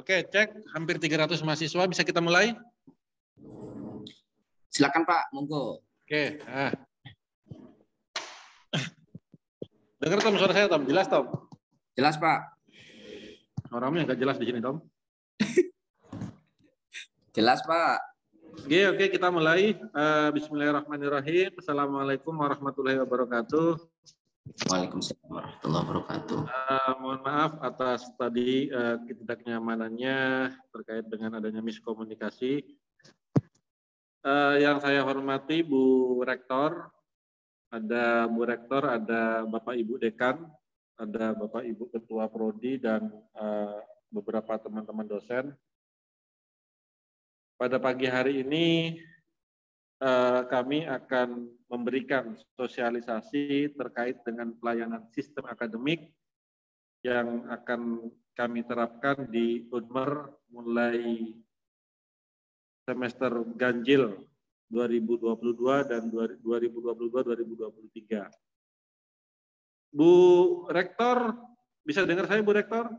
Oke, cek hampir 300 mahasiswa, bisa kita mulai? Silakan Pak, monggo. Oke, dengar Tom suara saya Tom, jelas Tom? Jelas Pak. Suaramu nggak jelas di sini Tom. Jelas Pak. Oke, kita mulai. Bismillahirrahmanirrahim. Assalamualaikum warahmatullahi wabarakatuh. Waalaikumsalam warahmatullahi wabarakatuh. Mohon maaf atas tadi ketidaknyamanannya terkait dengan adanya miskomunikasi. Yang saya hormati Bu Rektor, ada Bu Rektor, ada Bapak Ibu Dekan, ada Bapak Ibu Ketua Prodi dan beberapa teman-teman dosen. Pada pagi hari ini kami akan memberikan sosialisasi terkait dengan pelayanan sistem akademik yang akan kami terapkan di Unmer mulai semester ganjil 2022 dan 2022-2023. Bu Rektor, bisa dengar saya Bu Rektor?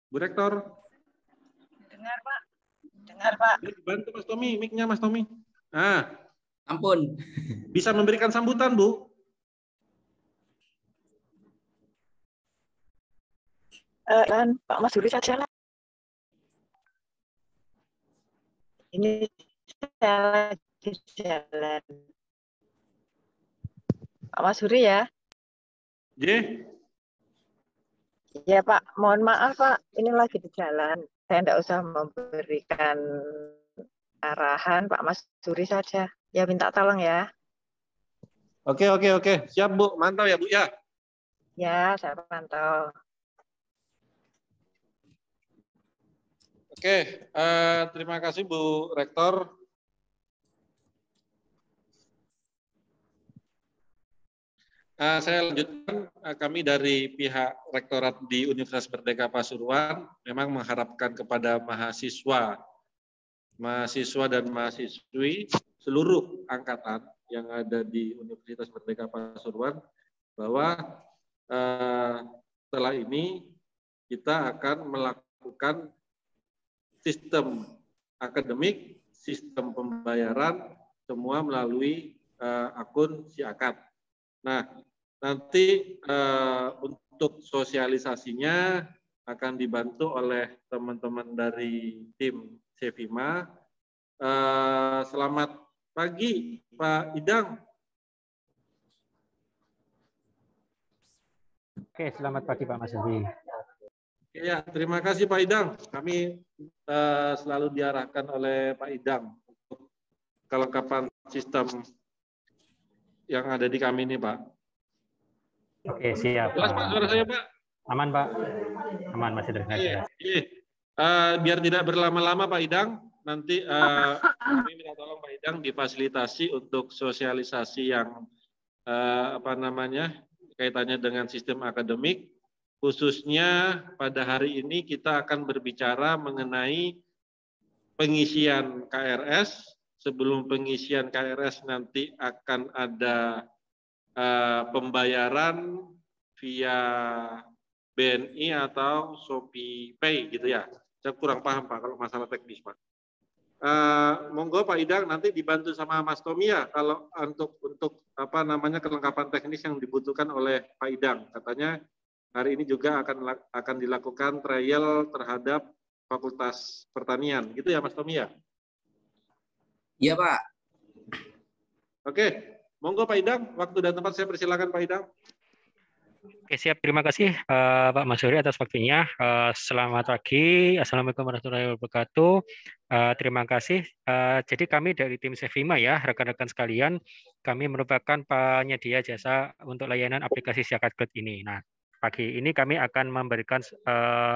Bu Rektor? Dengar Pak, dengar Pak. Bantu Mas Tommy, mic-nya Mas Tommy. Ampun. Bisa memberikan sambutan Bu? Pak Mas Yuri saja lah. Ini saya lagi jalan. Pak Mas Yuri ya? J? Ya Pak, mohon maaf Pak, ini lagi di jalan. Saya tidak usah memberikan arahan, Pak Mas Yuri saja. Ya minta tolong ya. Oke. Siap Bu, mantap ya Bu ya. Ya, saya pantau. Oke, terima kasih Bu Rektor. Saya lanjutkan, kami dari pihak Rektorat di Universitas Merdeka Pasuruan memang mengharapkan kepada mahasiswa dan mahasiswi seluruh angkatan yang ada di Universitas Merdeka Pasuruan bahwa setelah ini kita akan melakukan sistem akademik, sistem pembayaran, semua melalui akun SIAKAT. Nah, nanti untuk sosialisasinya akan dibantu oleh teman-teman dari tim Sevima. Selamat pagi, Pak Idang. Oke, selamat pagi Pak Mas Yuri. Ya, terima kasih Pak Idang. Kami selalu diarahkan oleh Pak Idang untuk kelengkapan sistem yang ada di kami ini, Pak. Oke, siap. Jelas Pak suara saya, Pak? Aman Pak. Aman, masih dengar. Biar tidak berlama-lama Pak Idang, nanti kami minta tolong Pak Idang difasilitasi untuk sosialisasi yang kaitannya dengan sistem akademik. Khususnya pada hari ini kita akan berbicara mengenai pengisian KRS. Sebelum pengisian KRS nanti akan ada pembayaran via BNI atau Shopee Pay gitu ya. Saya kurang paham Pak kalau masalah teknis Pak. Monggo Pak Idang nanti dibantu sama Mas Tommy ya kalau untuk kelengkapan teknis yang dibutuhkan oleh Pak Idang. Katanya hari ini juga akan dilakukan trial terhadap Fakultas Pertanian. Gitu ya Mas Tommy ya? Iya Pak. Oke, monggo Pak Idang, waktu dan tempat saya persilakan Pak Idang. Oke, siap. Terima kasih Pak Mas Yuri atas waktunya. Selamat pagi. Assalamualaikum warahmatullahi wabarakatuh. Terima kasih. Jadi kami dari tim Sevima ya, rekan-rekan sekalian, kami merupakan penyedia jasa untuk layanan aplikasi SIAKAT ini. Nah, pagi ini kami akan memberikan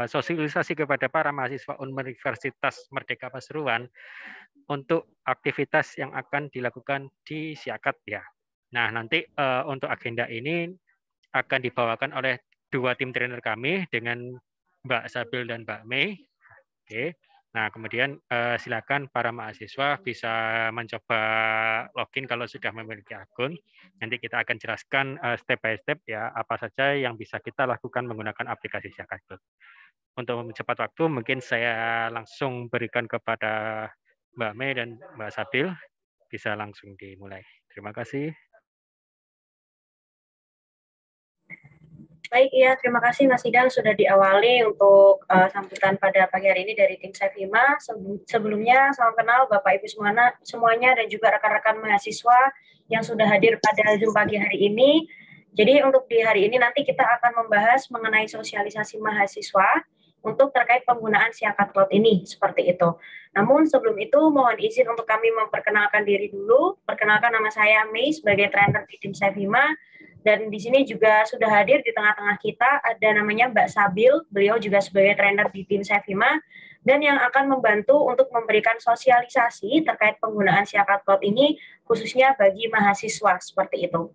sosialisasi kepada para mahasiswa Universitas Merdeka Pasuruan untuk aktivitas yang akan dilakukan di SIAKAT ya. Nah, nanti untuk agenda ini akan dibawakan oleh dua tim trainer kami dengan Mbak Sabil dan Mbak Mei. Oke. Nah, kemudian silakan para mahasiswa bisa mencoba login kalau sudah memiliki akun. Nanti kita akan jelaskan step by step ya apa saja yang bisa kita lakukan menggunakan aplikasi Siakat Cloud. Untuk mempercepat waktu, mungkin saya langsung berikan kepada Mbak Mei dan Mbak Sabil, bisa langsung dimulai. Terima kasih. Baik, iya, terima kasih Mas Idang sudah diawali untuk sambutan pada pagi hari ini dari tim Sevima. Sebelumnya, salam kenal Bapak Ibu semuanya dan juga rekan-rekan mahasiswa yang sudah hadir pada Zoom pagi hari ini. Jadi untuk di hari ini nanti kita akan membahas mengenai sosialisasi mahasiswa untuk terkait penggunaan Siakat Cloud ini, seperti itu. Namun sebelum itu mohon izin untuk kami memperkenalkan diri dulu. Perkenalkan, nama saya Mei sebagai trainer di tim Sevima. Dan di sini juga sudah hadir di tengah-tengah kita ada namanya Mbak Sabil, beliau juga sebagai trainer di tim Sevima, dan yang akan membantu untuk memberikan sosialisasi terkait penggunaan Siakat Cloud ini khususnya bagi mahasiswa seperti itu.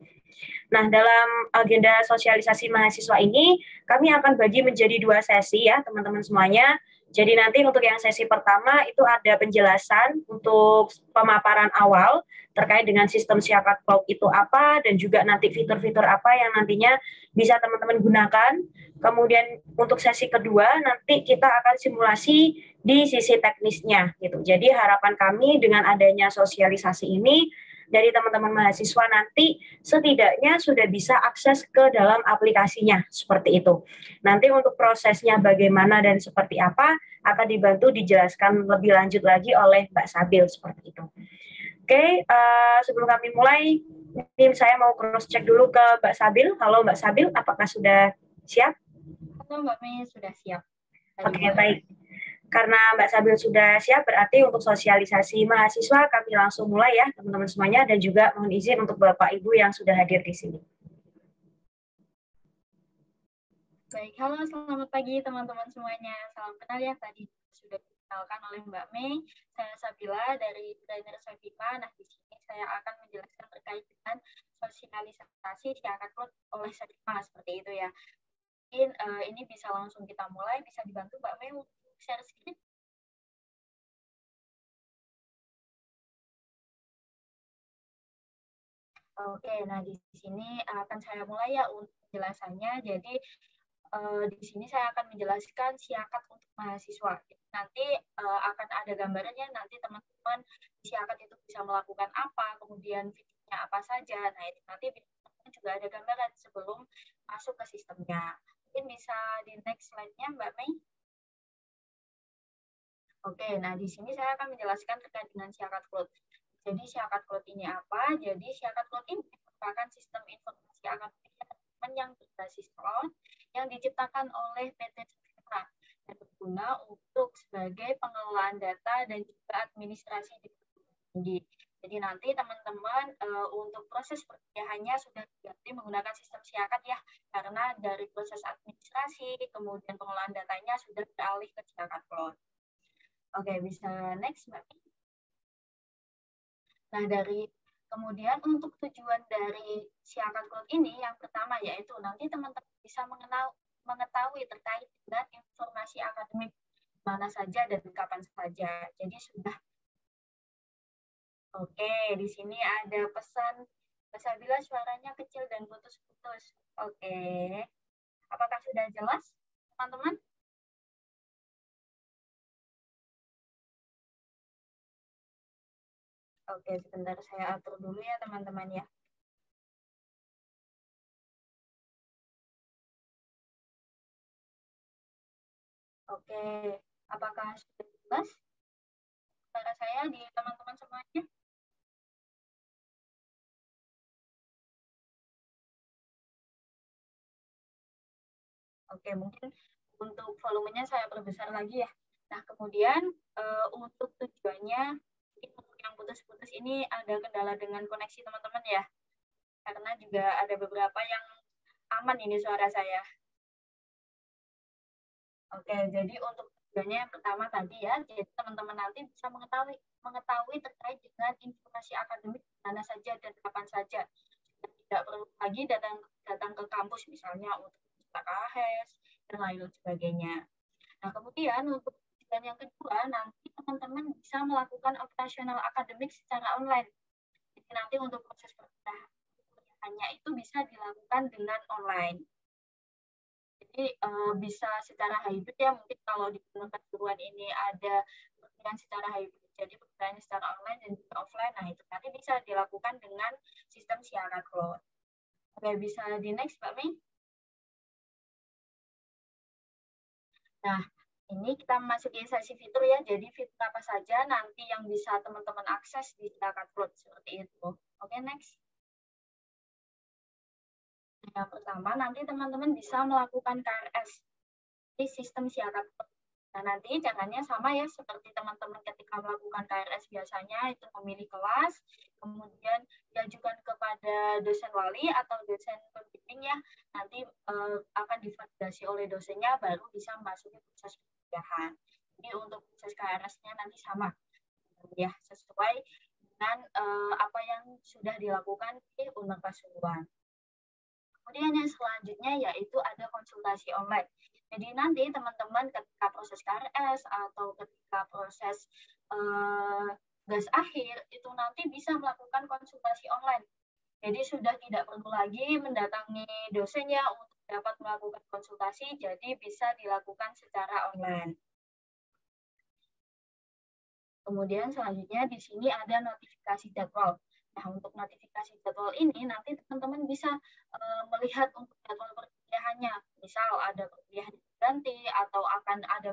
Nah, dalam agenda sosialisasi mahasiswa ini kami akan bagi menjadi 2 sesi ya teman-teman semuanya. Jadi nanti untuk yang sesi pertama itu ada penjelasan untuk pemaparan awal terkait dengan sistem Siakat Cloud itu apa dan juga nanti fitur-fitur apa yang nantinya bisa teman-teman gunakan. Kemudian untuk sesi kedua nanti kita akan simulasi di sisi teknisnya gitu. Jadi harapan kami dengan adanya sosialisasi ini dari teman-teman mahasiswa nanti setidaknya sudah bisa akses ke dalam aplikasinya seperti itu. Nanti untuk prosesnya bagaimana dan seperti apa akan dibantu dijelaskan lebih lanjut lagi oleh Mbak Sabil seperti itu. Oke, sebelum kami mulai, tim saya mau cross check dulu ke Mbak Sabil. Halo Mbak Sabil, apakah sudah siap? Halo Mbak Mei, sudah siap. Oke, baik. Karena Mbak Sabil sudah siap, berarti untuk sosialisasi mahasiswa kami langsung mulai ya teman-teman semuanya, dan juga mohon izin untuk Bapak Ibu yang sudah hadir di sini. Baik, halo selamat pagi teman-teman semuanya. Salam kenal ya, tadi sudah dikenalkan oleh Mbak Mei. Saya Sabila dari trainer Sevima. Nah, di sini saya akan menjelaskan terkait dengan sosialisasi Siakat Cloud oleh Sevima seperti itu ya. Mungkin ini bisa langsung kita mulai, bisa dibantu Mbak Mei untuk share screen. Oke, nah di sini akan saya mulai ya untuk penjelasannya. Jadi di sini saya akan menjelaskan Siakat untuk mahasiswa. Nanti akan ada gambarannya, nanti teman-teman di Siakat itu bisa melakukan apa, kemudian fiturnya apa saja. Nah, itu nanti juga ada gambaran sebelum masuk ke sistemnya. Mungkin bisa di next slide-nya, Mbak Mei. Oke, nah di sini saya akan menjelaskan terkait dengan Siakat Cloud. Jadi Siakat Cloud ini apa? Jadi Siakat Cloud ini merupakan sistem informasi akademik yang berbasis cloud yang diciptakan oleh PT Sevima dan berguna untuk sebagai pengelolaan data dan juga administrasi di perguruan tinggi. Jadi nanti teman-teman untuk proses perkuliahannya sudah diganti menggunakan sistem Siakat ya, karena dari proses administrasi kemudian pengelolaan datanya sudah beralih ke Siakat Cloud. Oke, bisa next Mbak. Nah, kemudian untuk tujuan dari Siakat Cloud ini yang pertama yaitu nanti teman-teman bisa mengetahui terkait dengan informasi akademik mana saja dan kapan saja. Jadi sudah. Oke, di sini ada pesan Mbak Sabila suaranya kecil dan putus-putus. Oke. Apakah sudah jelas, teman-teman? Oke, sebentar saya atur dulu ya teman-teman ya. Oke, apakah sudah jelas suara saya di teman-teman semuanya? Oke, mungkin untuk volumenya saya perbesar lagi ya. Nah, kemudian untuk tujuannya, untuk yang putus-putus ini ada kendala dengan koneksi teman-teman ya. Karena juga ada beberapa yang aman ini suara saya. Oke, jadi untuk tujuannya yang pertama tadi ya, jadi teman-teman nanti bisa mengetahui terkait dengan informasi akademik mana saja dan kapan saja. Tidak perlu lagi datang ke kampus misalnya untuk KHS dan lain sebagainya. Nah, kemudian untuk Dan yang kedua, nanti teman-teman bisa melakukan operasional akademik secara online. Jadi nanti untuk proses perkuliahannya itu bisa dilakukan dengan online. Jadi bisa secara hybrid ya, mungkin kalau di perguruan ini ada perkuliahan secara hybrid, jadi perkuliahan secara online dan juga offline, nah itu nanti bisa dilakukan dengan sistem syarat cloud. Oke, bisa di next, Mbak Mei. Nah, ini kita masukin sesi fitur ya, jadi fitur apa saja nanti yang bisa teman-teman akses di syarat cloud seperti itu. Oke, next. Yang pertama, nanti teman-teman bisa melakukan KRS di sistem syarat cloud. Nah, nanti caranya sama ya, seperti teman-teman ketika melakukan KRS biasanya, itu memilih kelas, kemudian diajukan kepada dosen wali atau dosen pembimbing ya, nanti akan divalidasi oleh dosennya, baru bisa memasuki proses perkuliahan. Jadi untuk proses KRS-nya nanti sama, ya, sesuai dengan apa yang sudah dilakukan di Unpad Pasuruan. Kemudian yang selanjutnya yaitu ada konsultasi online. Jadi nanti teman-teman ketika proses KRS atau ketika proses tugas akhir itu nanti bisa melakukan konsultasi online. Jadi sudah tidak perlu lagi mendatangi dosennya untuk dapat melakukan konsultasi, jadi bisa dilakukan secara online. Kemudian selanjutnya di sini ada notifikasi jadwal. Nah, untuk notifikasi jadwal ini nanti teman-teman bisa melihat untuk jadwal perkuliahannya. Misal ada perkuliahan ganti atau akan ada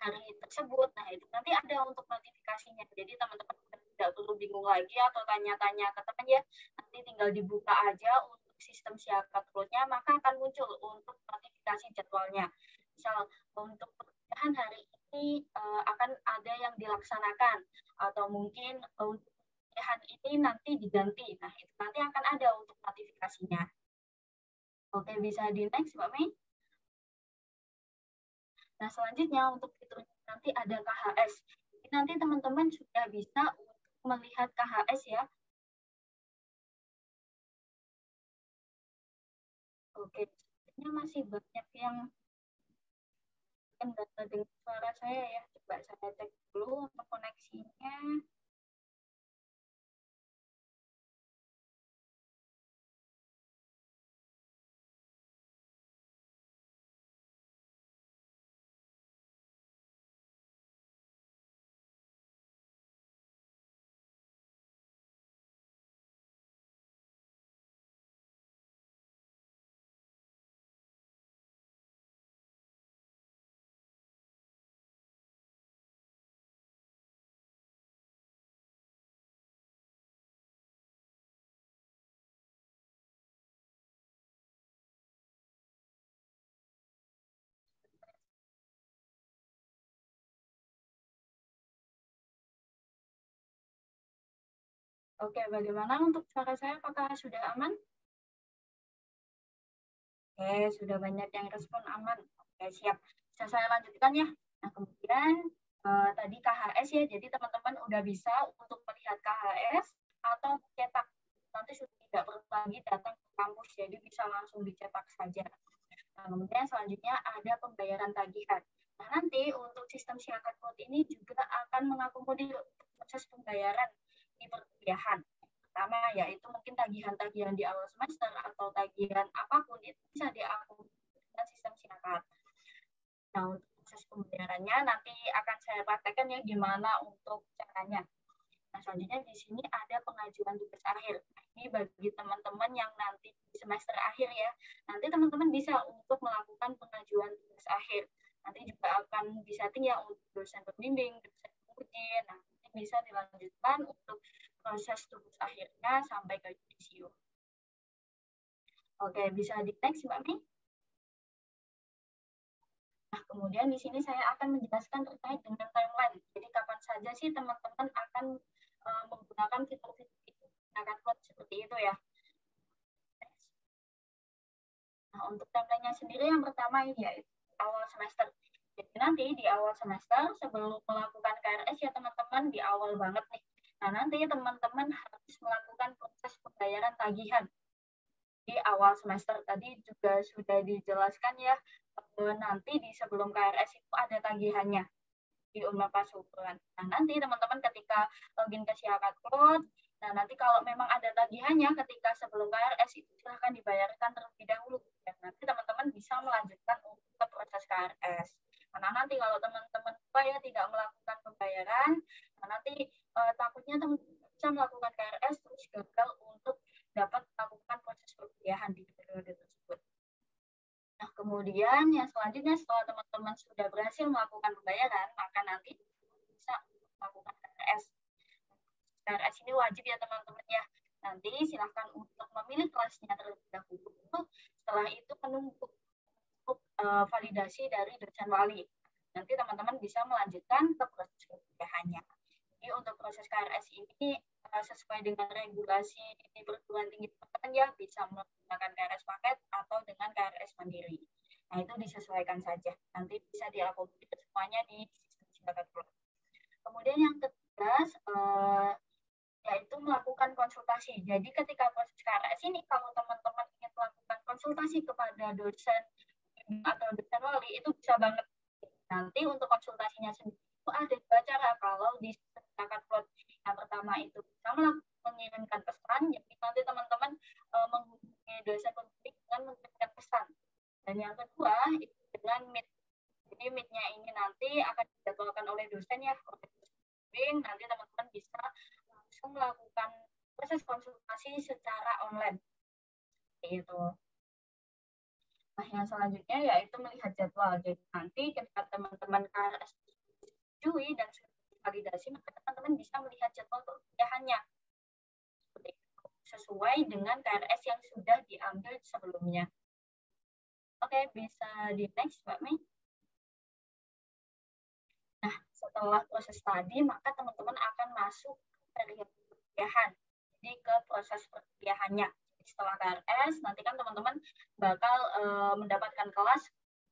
hari tersebut. Nah, itu nanti ada untuk notifikasinya. Jadi teman-teman tidak perlu bingung lagi atau tanya-tanya ke teman ya. Nanti tinggal dibuka aja untuk sistem syarat cloud-nya, maka akan muncul untuk notifikasi jadwalnya. Misal untuk perkuliahan hari ini akan ada yang dilaksanakan atau mungkin untuk perkuliahan ini nanti diganti. Nah, itu nanti akan ada untuk notifikasinya. Oke, bisa di next, Mbak Mei. Nah, selanjutnya untuk fitur nanti ada KHS. Jadi nanti teman-teman sudah bisa untuk melihat KHS ya. Oke, ini masih banyak yang data dengan suara saya ya. Coba saya cek dulu untuk koneksinya. Oke, bagaimana untuk suara saya? Apakah sudah aman? Oke, sudah banyak yang respon aman. Oke, siap. Bisa saya lanjutkan ya. Nah, kemudian tadi KHS ya, jadi teman-teman udah bisa untuk melihat KHS atau cetak. Nanti sudah tidak perlu lagi datang ke kampus, jadi bisa langsung dicetak saja. Nah, kemudian selanjutnya ada pembayaran tagihan. Nah, nanti untuk sistem syarat cloud ini juga akan mengakomodir proses pembayaran di perkuliahan. Pertama yaitu mungkin tagihan-tagihan di awal semester atau tagihan apapun itu bisa diakomodir dengan sistem syarat. Nah, untuk proses pembayarannya nanti akan saya praktekkan ya gimana untuk caranya. Nah, selanjutnya di sini ada pengajuan tugas akhir. Nah, ini bagi teman-teman yang nanti di semester akhir ya. Nanti teman-teman bisa untuk melakukan pengajuan tugas akhir. Nanti juga akan disetting ya untuk dosen pembimbing, dosen penguji. Nah, bisa dilanjutkan untuk proses tugas akhirnya sampai ke yudisium. Oke, bisa di next Mbak Mei. Nah, kemudian di sini saya akan menjelaskan terkait dengan timeline. Jadi kapan saja sih teman-teman akan menggunakan fitur-fitur syarat cloud seperti itu ya. Nah, untuk timeline-nya sendiri yang pertama ini yaitu awal semester. Jadi nanti di awal semester sebelum melakukan KRS ya teman-teman di awal banget nih. Nah, nanti teman-teman harus melakukan proses pembayaran tagihan. Di awal semester tadi juga sudah dijelaskan ya, nanti di sebelum KRS itu ada tagihannya di Unmapa Subran. Nah, nanti teman-teman ketika login ke Syarat Cloud, nah nanti kalau memang ada tagihannya ketika sebelum KRS itu silahkan dibayarkan terlebih dahulu. Dan nanti teman-teman bisa melanjutkan untuk ke proses KRS. Karena nanti kalau teman-teman tidak melakukan pembayaran, nah nanti takutnya teman-teman bisa melakukan KRS terus gagal untuk dapat melakukan proses perkuliahan di periode tersebut. Nah, kemudian yang selanjutnya setelah teman-teman sudah berhasil melakukan pembayaran, maka nanti bisa melakukan KRS. KRS ini wajib ya teman-teman ya. Nanti silahkan untuk memilih kelasnya terlebih dahulu. Setelah itu menunggu validasi dari dosen wali. Nanti teman-teman bisa melanjutkan ke proses perkuliahannya. Jadi untuk proses KRS ini sesuai dengan regulasi di perguruan tinggi teman-teman ya, bisa menggunakan KRS paket atau dengan KRS mandiri. Nah, itu disesuaikan saja. Nanti bisa diakomodir semuanya di sistem Syarat Cloud. Kemudian yang ketiga yaitu melakukan konsultasi. Jadi ketika proses KRS ini kalau teman-teman ingin melakukan konsultasi kepada dosen atau dosen wali itu bisa banget. Nanti untuk konsultasinya sendiri itu ada dua cara kalau di Syarat Cloud. Yang pertama itu bisa mengirimkan pesan, jadi nanti teman-teman menghubungi dosen pembimbing dengan mengirimkan pesan. Dan yang kedua itu dengan Meet. Jadi Meet-nya ini nanti akan dijadwalkan oleh dosen ya, oleh dosen pembimbing. Nanti teman-teman bisa langsung melakukan proses konsultasi secara online. Itu. Nah, yang selanjutnya yaitu melihat jadwal. Jadi nanti ketika teman-teman KRS disetujui dan sudah validasi, maka teman-teman bisa melihat jadwal perkuliahannya sesuai dengan KRS yang sudah diambil sebelumnya. Oke, bisa di next, Mbak Mei. Nah, setelah proses tadi, maka teman-teman akan masuk ke periode perkuliahan. Jadi ke proses perkuliahannya. Setelah KRS, nanti kan teman-teman bakal mendapatkan kelas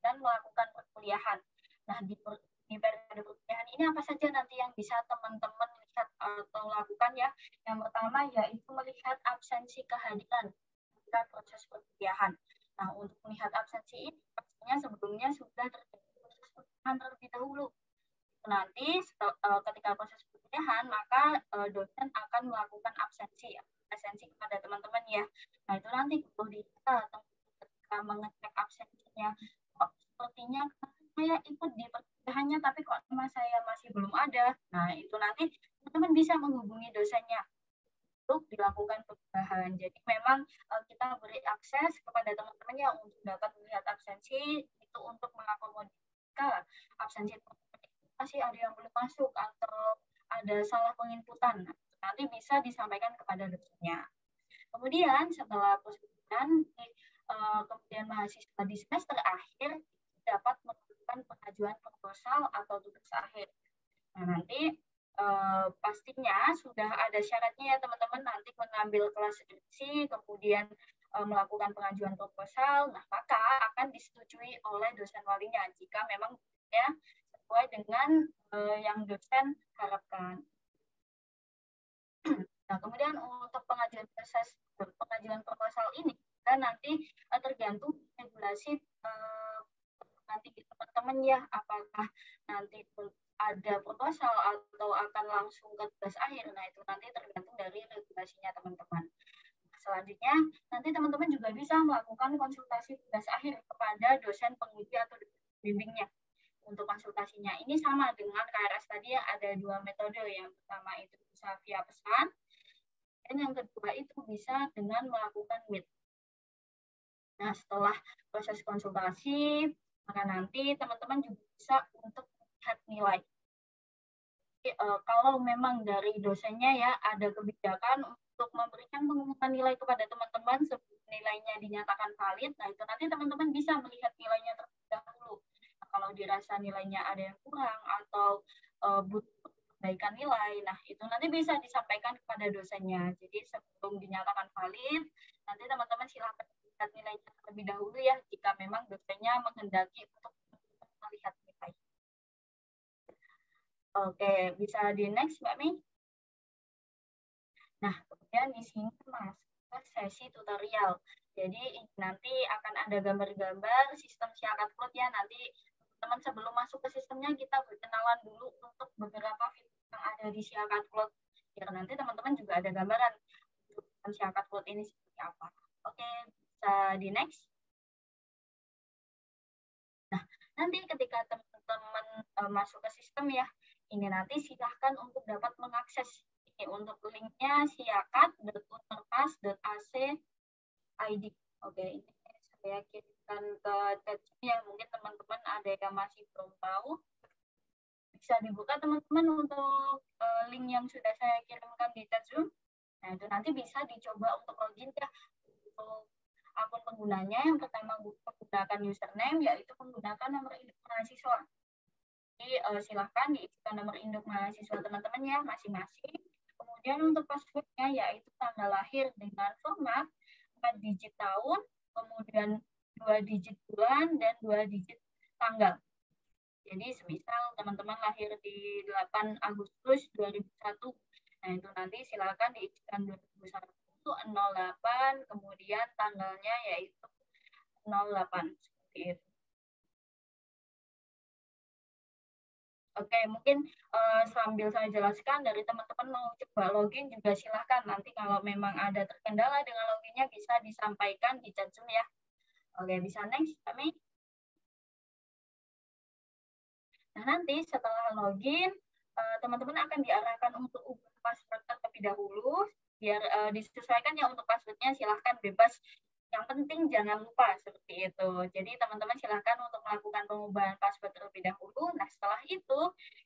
dan melakukan perkuliahan. Nah, di periode perkuliahan ini apa saja nanti yang bisa teman-teman lihat atau lakukan ya? Yang pertama yaitu melihat absensi kehadiran ketika proses perkuliahan. Nah, untuk melihat absensi ini, pastinya sebelumnya sudah terjadi proses perkuliahan terlebih dahulu. Nanti ketika proses perkuliahan, maka dosen akan melakukan absensi kepada teman-teman ya. Nah, itu nanti kalau kita ketika mengecek absensinya, kok sepertinya saya ikut di perkuliahannya, tapi kok nama saya masih belum ada. Nah, itu nanti teman-teman bisa menghubungi dosennya untuk dilakukan perubahan. Jadi memang kita beri akses kepada teman-teman ya untuk dapat melihat absensi, itu untuk mengakomodir absensi masih ada yang belum masuk atau ada salah penginputan. Nanti bisa disampaikan kepada dosennya. Kemudian setelah perkuliahan, kemudian mahasiswa di semester akhir dapat melakukan pengajuan proposal atau tugas akhir. Nah, nanti pastinya sudah ada syaratnya ya teman-teman, nanti mengambil kelas skripsi, kemudian melakukan pengajuan proposal, nah maka akan disetujui oleh dosen walinya jika memang ya sesuai dengan yang dosen harapkan. Nah, kemudian untuk pengajuan proposal ini dan nanti tergantung regulasi nanti teman-teman ya, apakah nanti ada proposal atau akan langsung ke tugas akhir. Nah, itu nanti tergantung dari regulasinya teman-teman. Selanjutnya, nanti teman-teman juga bisa melakukan konsultasi tugas akhir kepada dosen penguji atau bimbingnya. Untuk konsultasinya ini sama dengan KRS tadi yang ada dua metode. Yang pertama itu bisa via pesan, dan yang kedua itu bisa dengan melakukan Meet. Nah, setelah proses konsultasi, maka nanti teman-teman juga bisa untuk melihat nilai. Jadi, kalau memang dari dosennya ya ada kebijakan untuk memberikan pengumuman nilai kepada teman-teman sebelum nilainya dinyatakan valid, nah itu nanti teman-teman bisa melihat nilainya terlebih dahulu. Nah, kalau dirasa nilainya ada yang kurang atau butuh perbaikan nilai, nah itu nanti bisa disampaikan kepada dosennya. Jadi sebelum dinyatakan valid, nanti teman-teman silakan lihat nilainya terlebih dahulu ya, jika memang dosennya menghendaki untuk melihat nilai. Oke, bisa di next Mbak Mei. Nah, kemudian di sini masuk sesi tutorial. Jadi nanti akan ada gambar-gambar sistem syarat code ya. Nanti teman sebelum masuk ke sistemnya kita berkenalan dulu untuk beberapa fitur yang ada di syarat code. Biar nanti teman-teman juga ada gambaran untuk syarat code ini seperti apa. Oke, bisa di next. Nah, nanti ketika teman-teman masuk ke sistem ya, ini nanti silahkan untuk dapat mengakses ini untuk linknya siakat.unterpas.ac.id. Oke, ini saya kirimkan ke chat ya, mungkin teman-teman ada yang masih belum tahu. Bisa dibuka teman-teman untuk link yang sudah saya kirimkan di chat Zoom. Nah, itu nanti bisa dicoba untuk login ya. Untuk akun penggunanya, yang pertama menggunakan username, yaitu menggunakan nomor induk mahasiswa. Jadi silahkan diisikan nomor induk mahasiswa teman-teman ya masing-masing. Kemudian untuk passwordnya yaitu tanggal lahir dengan format 4 digit tahun, kemudian 2 digit bulan, dan 2 digit tanggal. Jadi semisal teman-teman lahir di 8 Agustus 2001, nah itu nanti silakan diisikan 2001 08, kemudian tanggalnya yaitu 08, seperti itu. Oke, mungkin sambil saya jelaskan dari teman-teman mau coba login juga silahkan. Nanti kalau memang ada terkendala dengan loginnya bisa disampaikan di chat Zoom ya. Oke, bisa next kami. Nah, nanti setelah login, teman-teman akan diarahkan untuk ubah password terlebih dahulu. Biar disesuaikan ya untuk passwordnya, silahkan bebas. Yang penting jangan lupa seperti itu. Jadi teman-teman silahkan untuk melakukan pengubahan password terlebih dahulu. Nah, setelah itu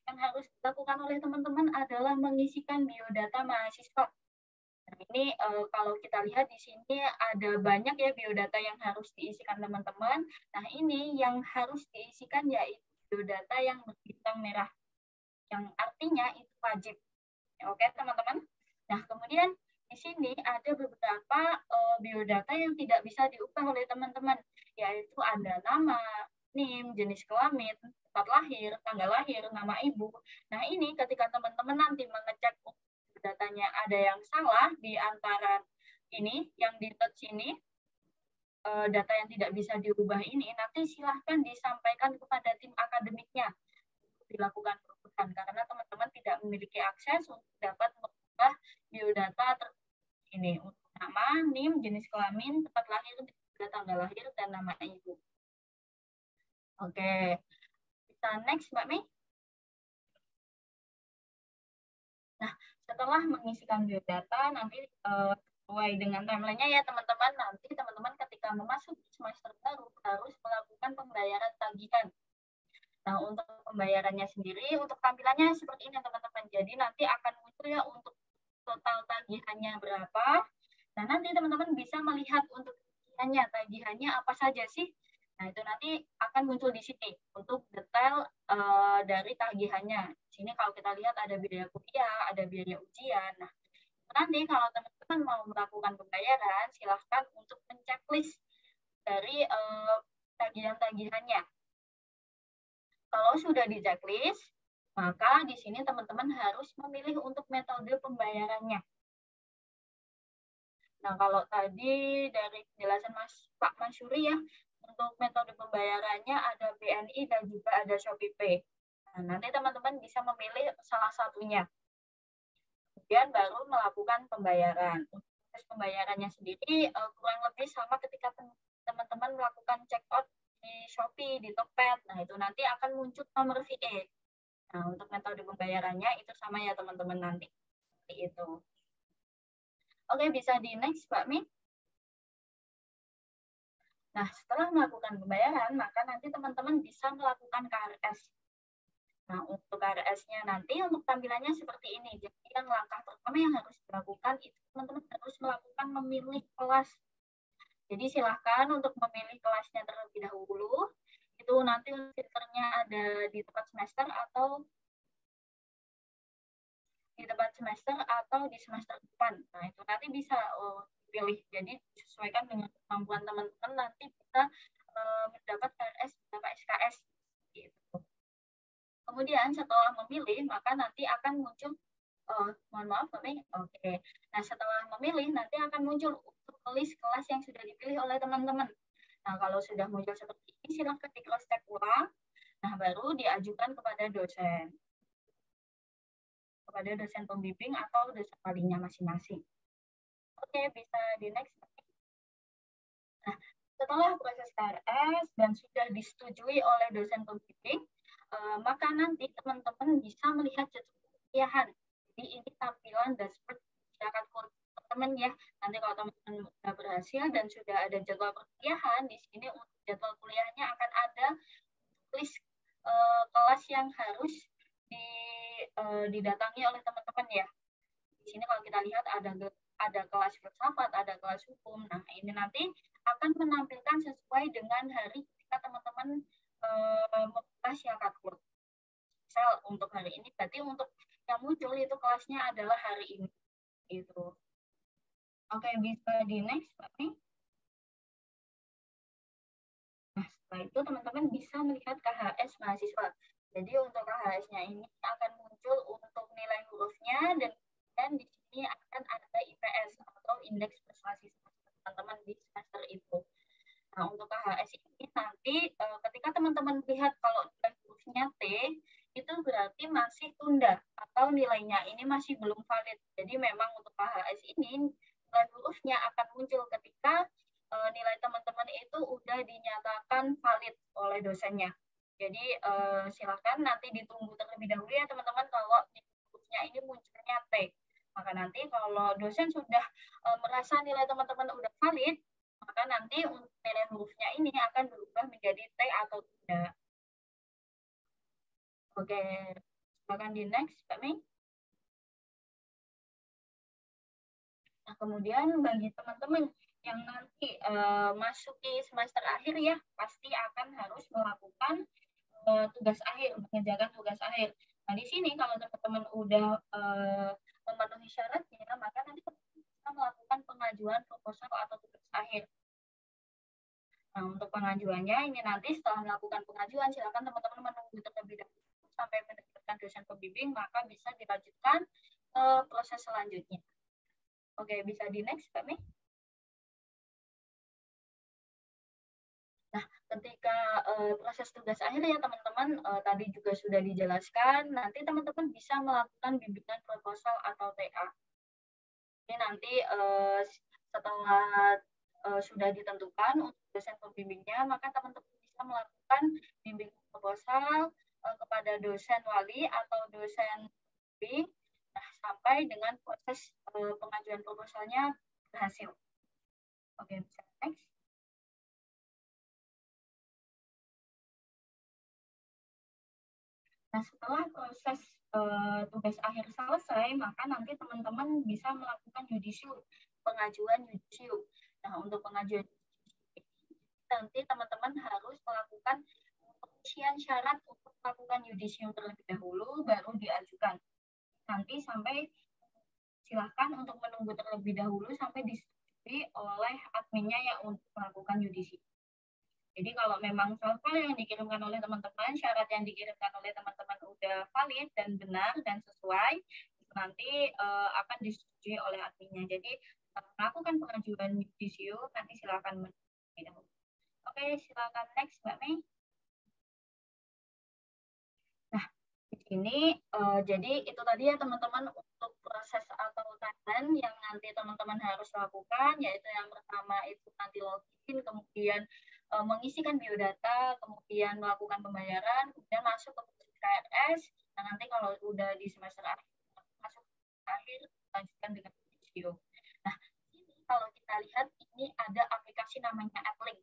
yang harus dilakukan oleh teman-teman adalah mengisikan biodata mahasiswa. Nah, ini kalau kita lihat di sini ada banyak ya biodata yang harus diisikan teman-teman. Nah, ini yang harus diisikan yaitu biodata yang berbintang merah. Yang artinya itu wajib. Oke, teman-teman. Nah, kemudian di sini ada beberapa biodata yang tidak bisa diubah oleh teman-teman, yaitu ada nama, NIM, jenis kelamin, tempat lahir, tanggal lahir, nama ibu. Nah, ini ketika teman-teman nanti mengecek datanya ada yang salah di antara ini, yang di touch ini, data yang tidak bisa diubah ini, nanti silahkan disampaikan kepada tim akademiknya untuk dilakukan perubahan, karena teman-teman tidak memiliki akses untuk dapat mengubah biodata ini untuk nama, NIM, jenis kelamin, tempat lahir, tanggal lahir, dan nama ibu. Oke, bisa next Mbak Mei. Nah, setelah mengisikan biodata, nanti sesuai dengan timeline-nya ya teman-teman, nanti teman-teman ketika memasuki semester baru harus melakukan pembayaran tagihan. Nah, untuk pembayarannya sendiri, untuk tampilannya seperti ini teman-teman. Jadi nanti akan muncul ya untuk total tagihannya berapa. Nah, nanti teman-teman bisa melihat untuk tagihannya apa saja sih. Nah, itu nanti akan muncul di sini untuk detail dari tagihannya. Di sini kalau kita lihat ada biaya kuliah, ada biaya ujian. Nah, nanti kalau teman-teman mau melakukan pembayaran, silahkan untuk menceklis dari tagihan-tagihannya. Kalau sudah di checklist, maka di sini teman-teman harus memilih untuk metode pembayarannya. Nah, kalau tadi dari penjelasan Pak Masyuri ya, untuk metode pembayarannya ada BNI dan juga ada ShopeePay. Nah, nanti teman-teman bisa memilih salah satunya. Kemudian baru melakukan pembayaran. Untuk proses pembayarannya sendiri kurang lebih sama ketika teman-teman melakukan check out di Shopee, di Tokped. Nah, itu nanti akan muncul nomor VE. Nah, untuk metode pembayarannya itu sama ya teman-teman nanti. Seperti itu. Oke, bisa di next, Mbak Mi. Nah, setelah melakukan pembayaran, maka nanti teman-teman bisa melakukan KRS. Nah, untuk KRS-nya nanti untuk tampilannya seperti ini. Jadi yang langkah pertama yang harus dilakukan itu teman-teman harus melakukan memilih kelas. Jadi silahkan untuk memilih kelasnya terlebih dahulu. Itu nanti filternya ada di tempat semester atau di semester depan. Nah, itu nanti bisa pilih. Jadi disesuaikan dengan kemampuan teman-teman, nanti kita mendapat KRS beberapa SKS gitu. Kemudian setelah memilih, maka nanti akan muncul mohon maaf, Oke. Nah, setelah memilih nanti akan muncul list kelas yang sudah dipilih oleh teman-teman. Nah, kalau sudah muncul seperti ini, silahkan di cross check ulang. Nah, baru diajukan kepada dosen pembimbing atau dosen walinya masing-masing. Oke, bisa di next. Nah, setelah proses KRS dan sudah disetujui oleh dosen pembimbing, maka nanti teman-teman bisa melihat jadwal perkuliahan. Jadi ini tampilan dashboard syarat teman-teman ya. Nanti kalau teman-teman sudah berhasil dan sudah ada jadwal perkuliahan, di sini untuk jadwal kuliahnya akan ada list kelas yang harus didatangi oleh teman-teman ya. Di sini kalau kita lihat ada kelas filsafat, ada kelas hukum. Nah, ini nanti akan menampilkan sesuai dengan hari ketika teman-teman membuka syarat kelas. Misal untuk hari ini, berarti untuk yang muncul itu kelasnya adalah hari ini. Gitu. Oke, bisa di next, Pak. Nah, setelah itu teman-teman bisa melihat KHS mahasiswa. Jadi untuk KHS-nya ini akan muncul untuk nilai hurufnya dan di sini akan ada IPS atau indeks prestasi teman-teman di semester itu. Nah, untuk KHS ini nanti ketika teman-teman lihat kalau nilai hurufnya T, itu berarti masih tunda atau nilainya ini masih belum valid. Jadi memang untuk KHS ini nilai hurufnya akan muncul ketika nilai teman-teman itu udah dinyatakan valid oleh dosennya. Jadi silakan nanti ditunggu terlebih dahulu ya teman-teman kalau hurufnya ini munculnya T. Maka nanti kalau dosen sudah merasa nilai teman-teman udah valid, maka nanti untuk nilai hurufnya ini akan berubah menjadi T atau tidak. Oke, silakan di next, Pak Mei. Nah, kemudian bagi teman-teman yang nanti masuki semester akhir ya, pasti akan harus melakukan tugas akhir, mengerjakan tugas akhir. Nah, di sini kalau teman-teman udah memenuhi syaratnya, maka nanti bisa melakukan pengajuan proposal atau tugas akhir. Nah, untuk pengajuannya ini nanti setelah melakukan pengajuan, silakan teman-teman menunggu terlebih dahulu sampai mendapatkan dosen pembimbing, maka bisa dilanjutkan ke proses selanjutnya. Oke, bisa di next, Pak Mei. Nah, ketika proses tugas akhir ya teman-teman, tadi juga sudah dijelaskan, nanti teman-teman bisa melakukan bimbingan proposal atau TA. Ini nanti setelah sudah ditentukan untuk dosen pembimbingnya, maka teman-teman bisa melakukan bimbingan proposal kepada dosen wali atau dosen pembimbing, nah, sampai dengan proses pengajuan proposalnya berhasil. Oke, bisa next. Nah, setelah proses tugas akhir selesai, maka nanti teman-teman bisa melakukan yudisium, pengajuan yudisium. Nah, untuk pengajuan nanti teman-teman harus melakukan pengisian syarat untuk melakukan yudisium terlebih dahulu, baru diajukan. Nanti sampai silahkan untuk menunggu terlebih dahulu sampai disetujui oleh adminnya yang untuk melakukan yudisium. Jadi kalau memang file yang dikirimkan oleh teman-teman, syarat yang dikirimkan oleh teman-teman udah valid dan benar dan sesuai, nanti akan disetujui oleh adminnya. Jadi melakukan pengajuan yudisium, nanti silakan menunggu dahulu. Oke, silakan next, Mbak Mei. Nah, di sini jadi itu tadi ya teman-teman untuk proses atau timeline yang nanti teman-teman harus lakukan, yaitu yang pertama itu nanti login, kemudian mengisikan biodata, kemudian melakukan pembayaran, kemudian masuk ke proses KRS, dan nanti kalau udah di semester akhir, masuk ke akhir, lanjutkan dengan yudisium. Nah, ini kalau kita lihat, ini ada aplikasi namanya AppLink.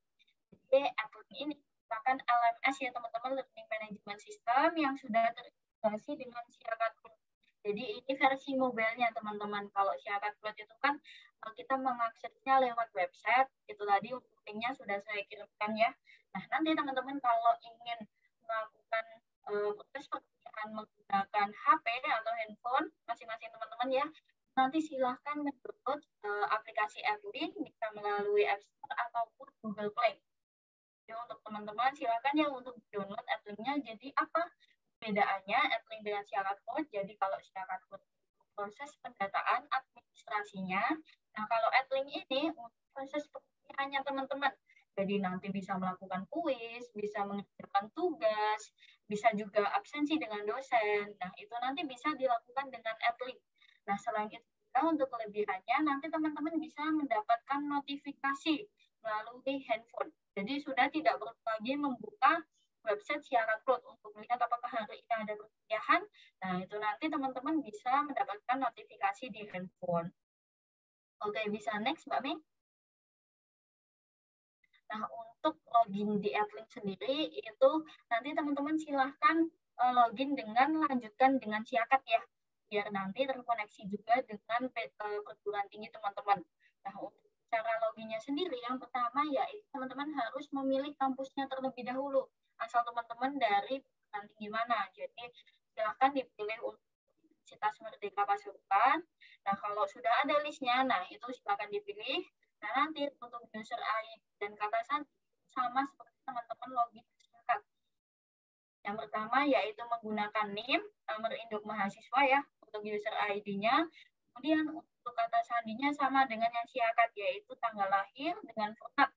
Jadi AppLink ini merupakan LMS ya teman-teman, Learning Management System yang sudah terintegrasi dengan Syarat Cloud. Jadi ini versi mobile-nya teman-teman. Kalau Syarat Cloud itu kan kita mengaksesnya lewat website, itu tadi untuk linknya sudah saya kirimkan ya. Nah, nanti teman-teman kalau ingin melakukan proses pekerjaan menggunakan HP atau handphone masing-masing teman-teman ya, nanti silahkan mendownload aplikasi AppLink bisa melalui App Store ataupun Google Play. Jadi untuk teman-teman silakan ya untuk download AppLink-nya. Jadi apa perbedaannya AppLink dengan Syarat Cloud? Jadi kalau Syarat Cloud proses pendataan administrasinya, nah kalau AppLink ini proses pekerjaannya teman-teman. Jadi nanti bisa melakukan kuis, bisa mengerjakan tugas, bisa juga absensi dengan dosen. Nah, itu nanti bisa dilakukan dengan Adlib. Nah, selain itu untuk kelebihannya, nanti teman-teman bisa mendapatkan notifikasi melalui handphone. Jadi sudah tidak perlu lagi membuka website Syarat Cloud untuk melihat apakah hari ini ada perkuliahan. Nah, itu nanti teman-teman bisa mendapatkan notifikasi di handphone. Oke, bisa next, Mbak Mei. Nah, untuk login di Adlink sendiri, itu nanti teman-teman silahkan login dengan lanjutkan dengan Siakat ya, biar nanti terkoneksi juga dengan perguruan tinggi teman-teman. Nah, untuk cara loginnya sendiri, yang pertama yaitu teman-teman harus memilih kampusnya terlebih dahulu, asal teman-teman dari perguruan tinggi mana. Jadi, silahkan dipilih untuk Universitas Merdeka Pasuruan. Nah, kalau sudah ada listnya, nah itu silakan dipilih. Nah, nanti untuk user ID dan kata sandi sama seperti teman-teman login masyarakat. Yang pertama yaitu menggunakan NIM, nomor induk mahasiswa ya, untuk user ID-nya. Kemudian untuk kata sandinya sama dengan yang Siakat, yaitu tanggal lahir dengan format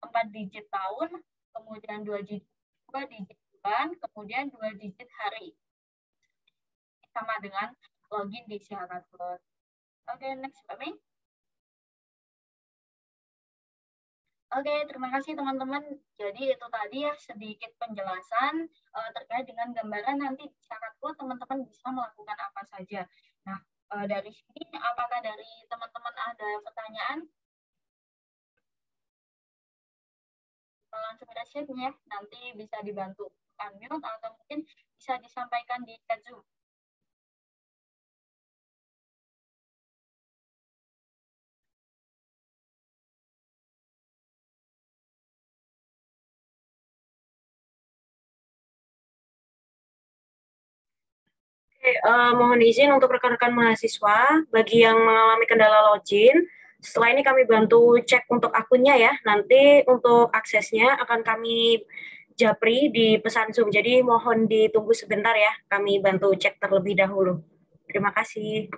4 digit tahun, kemudian 2 digit bulan, kemudian 2 digit hari. Sama dengan login di Siakat Cloud. Oke, next, Mbak Mei. Oke, terima kasih teman-teman. Jadi itu tadi ya sedikit penjelasan terkait dengan gambaran nanti di Syarat Cloud teman-teman bisa melakukan apa saja. Nah, dari sini apakah dari teman-teman ada pertanyaan? Langsung raise ya, nanti bisa dibantu unmute atau mungkin bisa disampaikan di chat Zoom. Mohon izin untuk rekan-rekan mahasiswa, bagi yang mengalami kendala login, setelah ini kami bantu cek untuk akunnya ya. Nanti untuk aksesnya akan kami japri di pesan Zoom. Jadi mohon ditunggu sebentar ya, kami bantu cek terlebih dahulu. Terima kasih.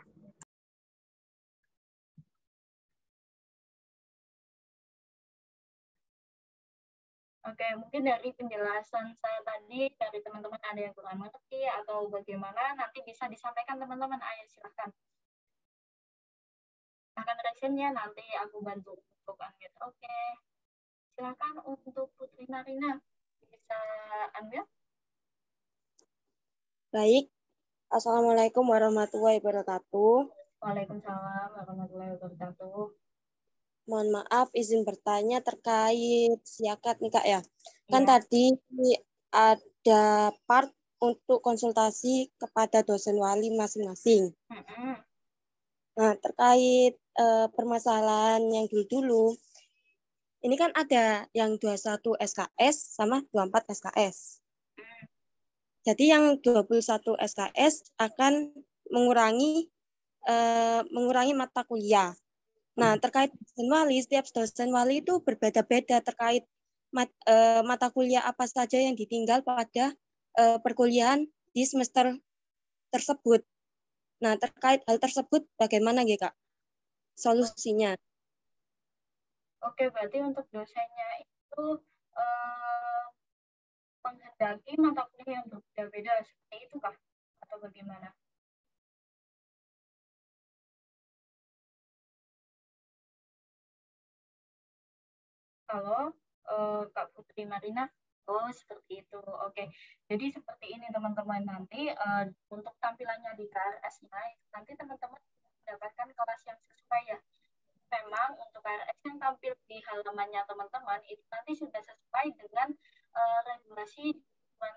Oke, mungkin dari penjelasan saya tadi, dari teman-teman ada yang kurang mengerti atau bagaimana, nanti bisa disampaikan teman-teman. Ayo, silahkan. Silahkan reaction-nya, nanti aku bantu untuk unmute. Oke, silahkan untuk Putri Marina. Bisa unmute? Baik, Assalamualaikum warahmatullahi wabarakatuh. Waalaikumsalam warahmatullahi wabarakatuh. Mohon maaf, izin bertanya terkait Siakat nih Kak ya. Kan tadi ada part untuk konsultasi kepada dosen wali masing-masing. Nah, terkait permasalahan yang dulu-dulu, ini kan ada yang 21 SKS sama 24 SKS. Jadi yang 21 SKS akan mengurangi mata kuliah. Nah, terkait dosen wali, setiap dosen wali itu berbeda-beda terkait mata kuliah apa saja yang ditinggal pada perkuliahan di semester tersebut. Nah, terkait hal tersebut bagaimana ya, Kak? Solusinya? Oke, berarti untuk dosennya itu menghendaki mata kuliah yang berbeda-beda seperti itu kah? Atau bagaimana? Halo, Kak Putri Marina. Oh, seperti itu. Oke. Jadi seperti ini teman-teman, nanti untuk tampilannya di KRS-nya, nanti teman-teman mendapatkan kelas yang sesuai ya. Memang untuk KRS yang tampil di halamannya teman-teman, itu nanti sudah sesuai dengan regulasi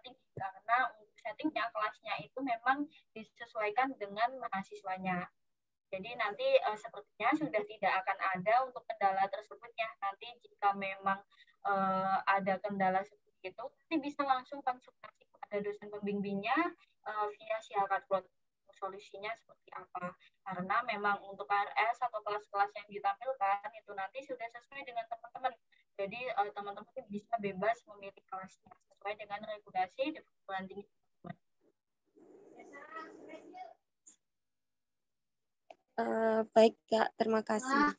tinggi, karena untuk settingnya kelasnya itu memang disesuaikan dengan mahasiswanya. Jadi nanti sepertinya sudah tidak akan ada untuk kendala tersebut ya. Nanti jika memang ada kendala seperti itu, nanti bisa langsung konsultasi kepada dosen pembimbingnya via Syarat Cloud. Solusinya seperti apa? Karena memang untuk KRS atau kelas-kelas yang ditampilkan itu nanti sudah sesuai dengan teman-teman. Jadi teman-teman bisa bebas memilih kelasnya sesuai dengan regulasi di perguruan tinggi. Baik Kak, terima kasih.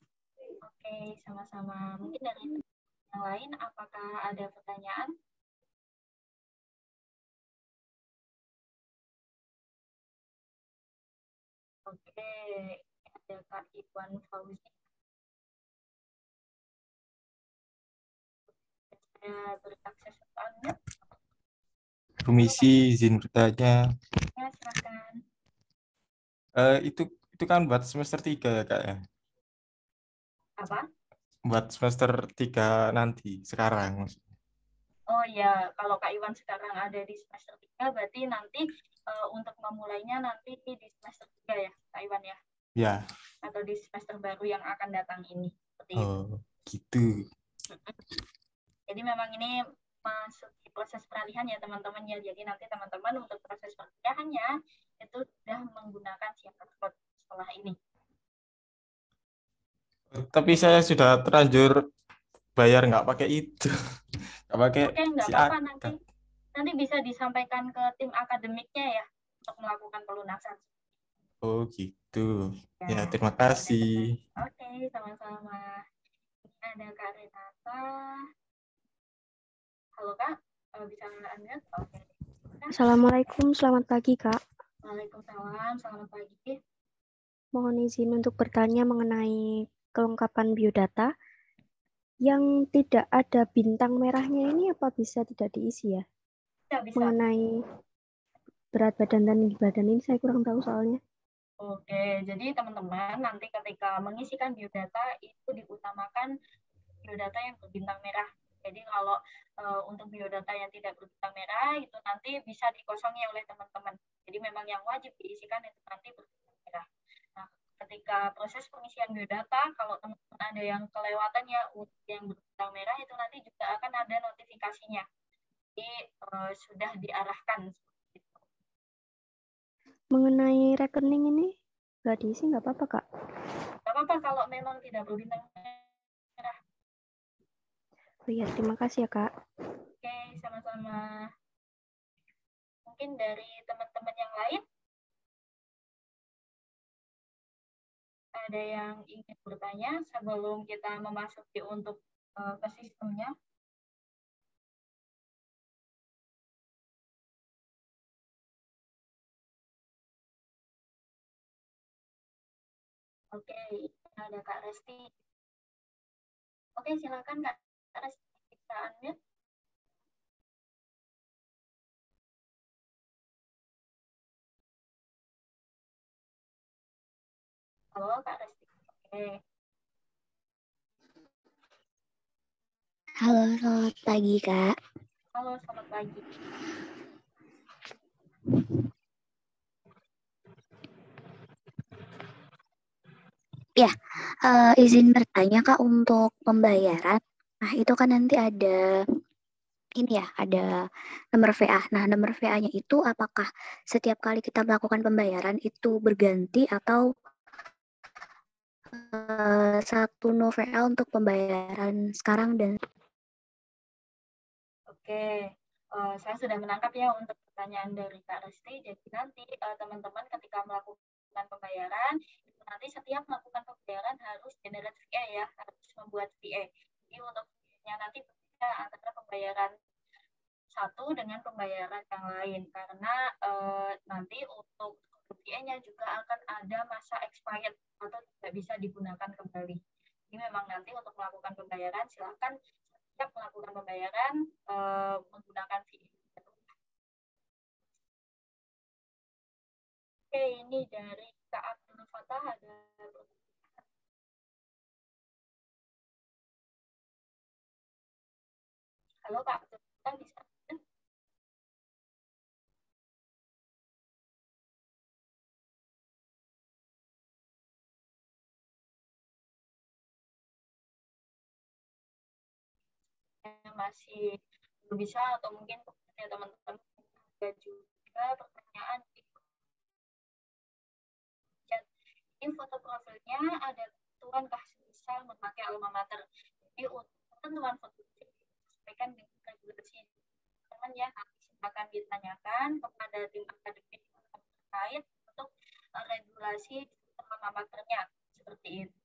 Oke, sama-sama. Mungkin dari yang lain, apakah ada pertanyaan? Oke, ada Kak Iwan Fauzi. Saya beri akses ke Anda. Permisi, izin bertanya. Ya, silakan. Itu kan buat semester 3 ya, Kak ya? Apa? Buat semester 3 nanti, sekarang. Oh ya, kalau Kak Iwan sekarang ada di semester 3, berarti nanti untuk memulainya nanti di semester 3 ya, Kak Iwan ya? Ya. Atau di semester baru yang akan datang ini. Seperti itu. Oh, gitu. Jadi memang ini masuk di proses peralihan ya teman-teman ya. Jadi nanti teman-teman untuk proses peralihannya itu sudah menggunakan siakat code setelah ini. Tapi saya sudah terlanjur bayar nggak pakai itu. Nggak pakai Oke, nggak si apa-apa akta. nanti bisa disampaikan ke tim akademiknya ya untuk melakukan pelunasan. Oh, gitu. Ya, Ya, terima kasih. oke, sama-sama. Ini ada Kak Renata. Halo Kak, bisa unmute? Oke. Assalamualaikum, selamat pagi Kak. Waalaikumsalam, selamat pagi. Mohon izin untuk bertanya mengenai kelengkapan biodata. Yang tidak ada bintang merahnya ini apa bisa tidak diisi ya? Bisa. Mengenai berat badan dan tinggi badan ini saya kurang tahu soalnya. Oke, jadi teman-teman nanti ketika mengisikan biodata itu diutamakan biodata yang berbintang merah. Jadi kalau untuk biodata yang tidak berbintang merah itu nanti bisa dikosongi oleh teman-teman. Jadi memang yang wajib diisikan itu nanti berbintang merah. Nah, ketika proses pengisian biodata, kalau teman-teman ada yang kelewatan ya yang berbintang merah itu nanti juga akan ada notifikasinya. Jadi sudah diarahkan. Mengenai rekening ini nggak diisi nggak apa-apa Kak? Nggak apa-apa kalau memang tidak berbintang merah. Oh iya, terima kasih ya Kak. Oke, sama-sama. Mungkin dari teman-teman yang lain ada yang ingin bertanya sebelum kita memasuki untuk ke sistemnya? Oke, ada Kak Resti. Oke, silakan Kak Resti, bisa unmute. Halo Kak Resti. Oke. Halo, selamat pagi Kak. Halo, selamat pagi. Ya, izin bertanya Kak untuk pembayaran. Nah, itu kan nanti ada ini ya, ada nomor VA. Nah, nomor VA-nya itu apakah setiap kali kita melakukan pembayaran itu berganti atau satu no VA untuk pembayaran sekarang dan Oke, saya sudah menangkap ya untuk pertanyaan dari Kak Resti. Jadi nanti teman-teman ketika melakukan pembayaran, itu nanti setiap melakukan pembayaran harus generate VA ya, harus membuat VA. Jadi untuk VA-nya nanti berbeda antara pembayaran satu dengan pembayaran yang lain karena nanti untuk VA-nya juga akan ada masa expired atau tidak bisa digunakan kembali. Jadi memang nanti untuk melakukan pembayaran silakan setiap melakukan pembayaran menggunakan VA. Oke, ini dari Kak Abdul Fatah ada. Halo Kak Abdul Fatah, bisa? Yang masih belum bisa atau mungkin ya teman-teman ada juga pertanyaan di chat. Ini foto profilnya ada ketentuan kah bisa memakai alma mater. Jadi untuk ketentuan foto profil disesuaikan dengan regulasi teman ya, nanti silakan ditanyakan kepada tim akademik terkait untuk regulasi alma maternya seperti itu.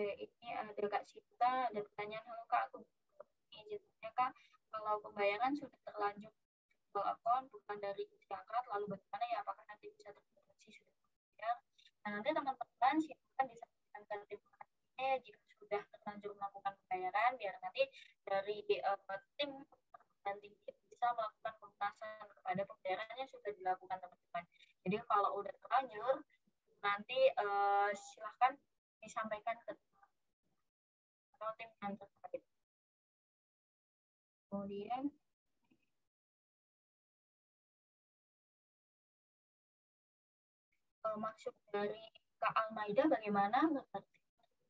ini ada Kak Sita, ada pertanyaan, halo Kak, aku izinnya Kak, kalau pembayaran sudah terlanjur akun bukan dari zakat, lalu bagaimana ya, apakah nanti bisa terdeteksi sudah terbayar? Nah, nanti teman-teman silakan disampaikan ke tim jika sudah terlanjur melakukan pembayaran, biar nanti dari tim dan tim bisa melakukan pelunasan kepada pembayaran yang sudah dilakukan teman-teman. Jadi kalau udah terlanjur, nanti silahkan disampaikan ke tim yang terkait. Kemudian maksud dari Kak Almaida bagaimana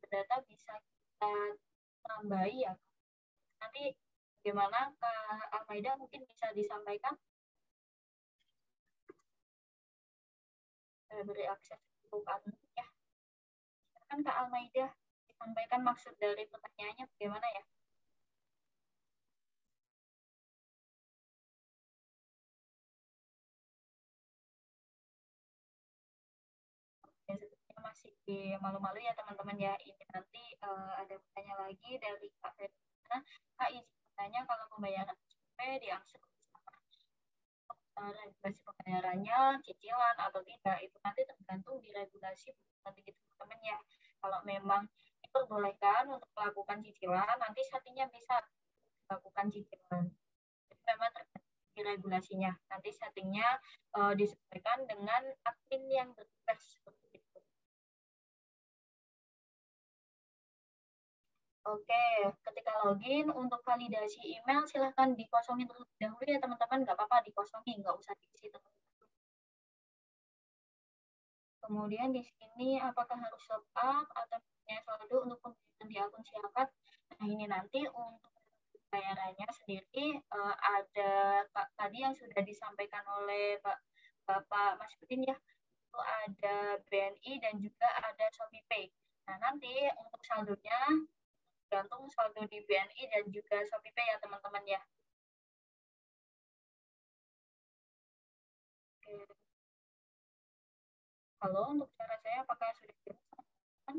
data bisa kita tambahi ya. Nanti bagaimana Kak Almaida mungkin bisa disampaikan. Saya beri akses untuk ya. Kan Kak Almaida disampaikan maksud dari pertanyaannya bagaimana ya? Masih malu-malu ya teman-teman ya. Ini nanti ada pertanyaan lagi dari Kak Ferdinand. Kak izin bertanya, kalau pembayaran SPP diangsur regulasi pembayarannya, cicilan atau tidak, itu nanti tergantung di regulasi nanti gitu teman-teman ya. Kalau memang diperbolehkan untuk melakukan cicilan, nanti settingnya bisa melakukan cicilan. Jadi memang tergantung di regulasinya. Nanti settingnya disesuaikan dengan admin yang bertugas seperti itu. Oke, ketika login untuk validasi email silahkan dikosongin terlebih dahulu ya teman-teman, nggak apa-apa dikosongin, nggak usah diisi teman-teman. Kemudian di sini apakah harus log up atau punya saldo untuk pembayaran di akun siakat? Nah ini nanti untuk bayarannya sendiri ada tadi yang sudah disampaikan oleh Bapak Mas Budin ya, itu ada BNI dan juga ada ShopeePay. Nah nanti untuk saldonya tergantung saldo di BNI dan juga ShopeePay ya teman-teman ya. Oke. Halo, untuk cara saya apakah sudah dijelaskan?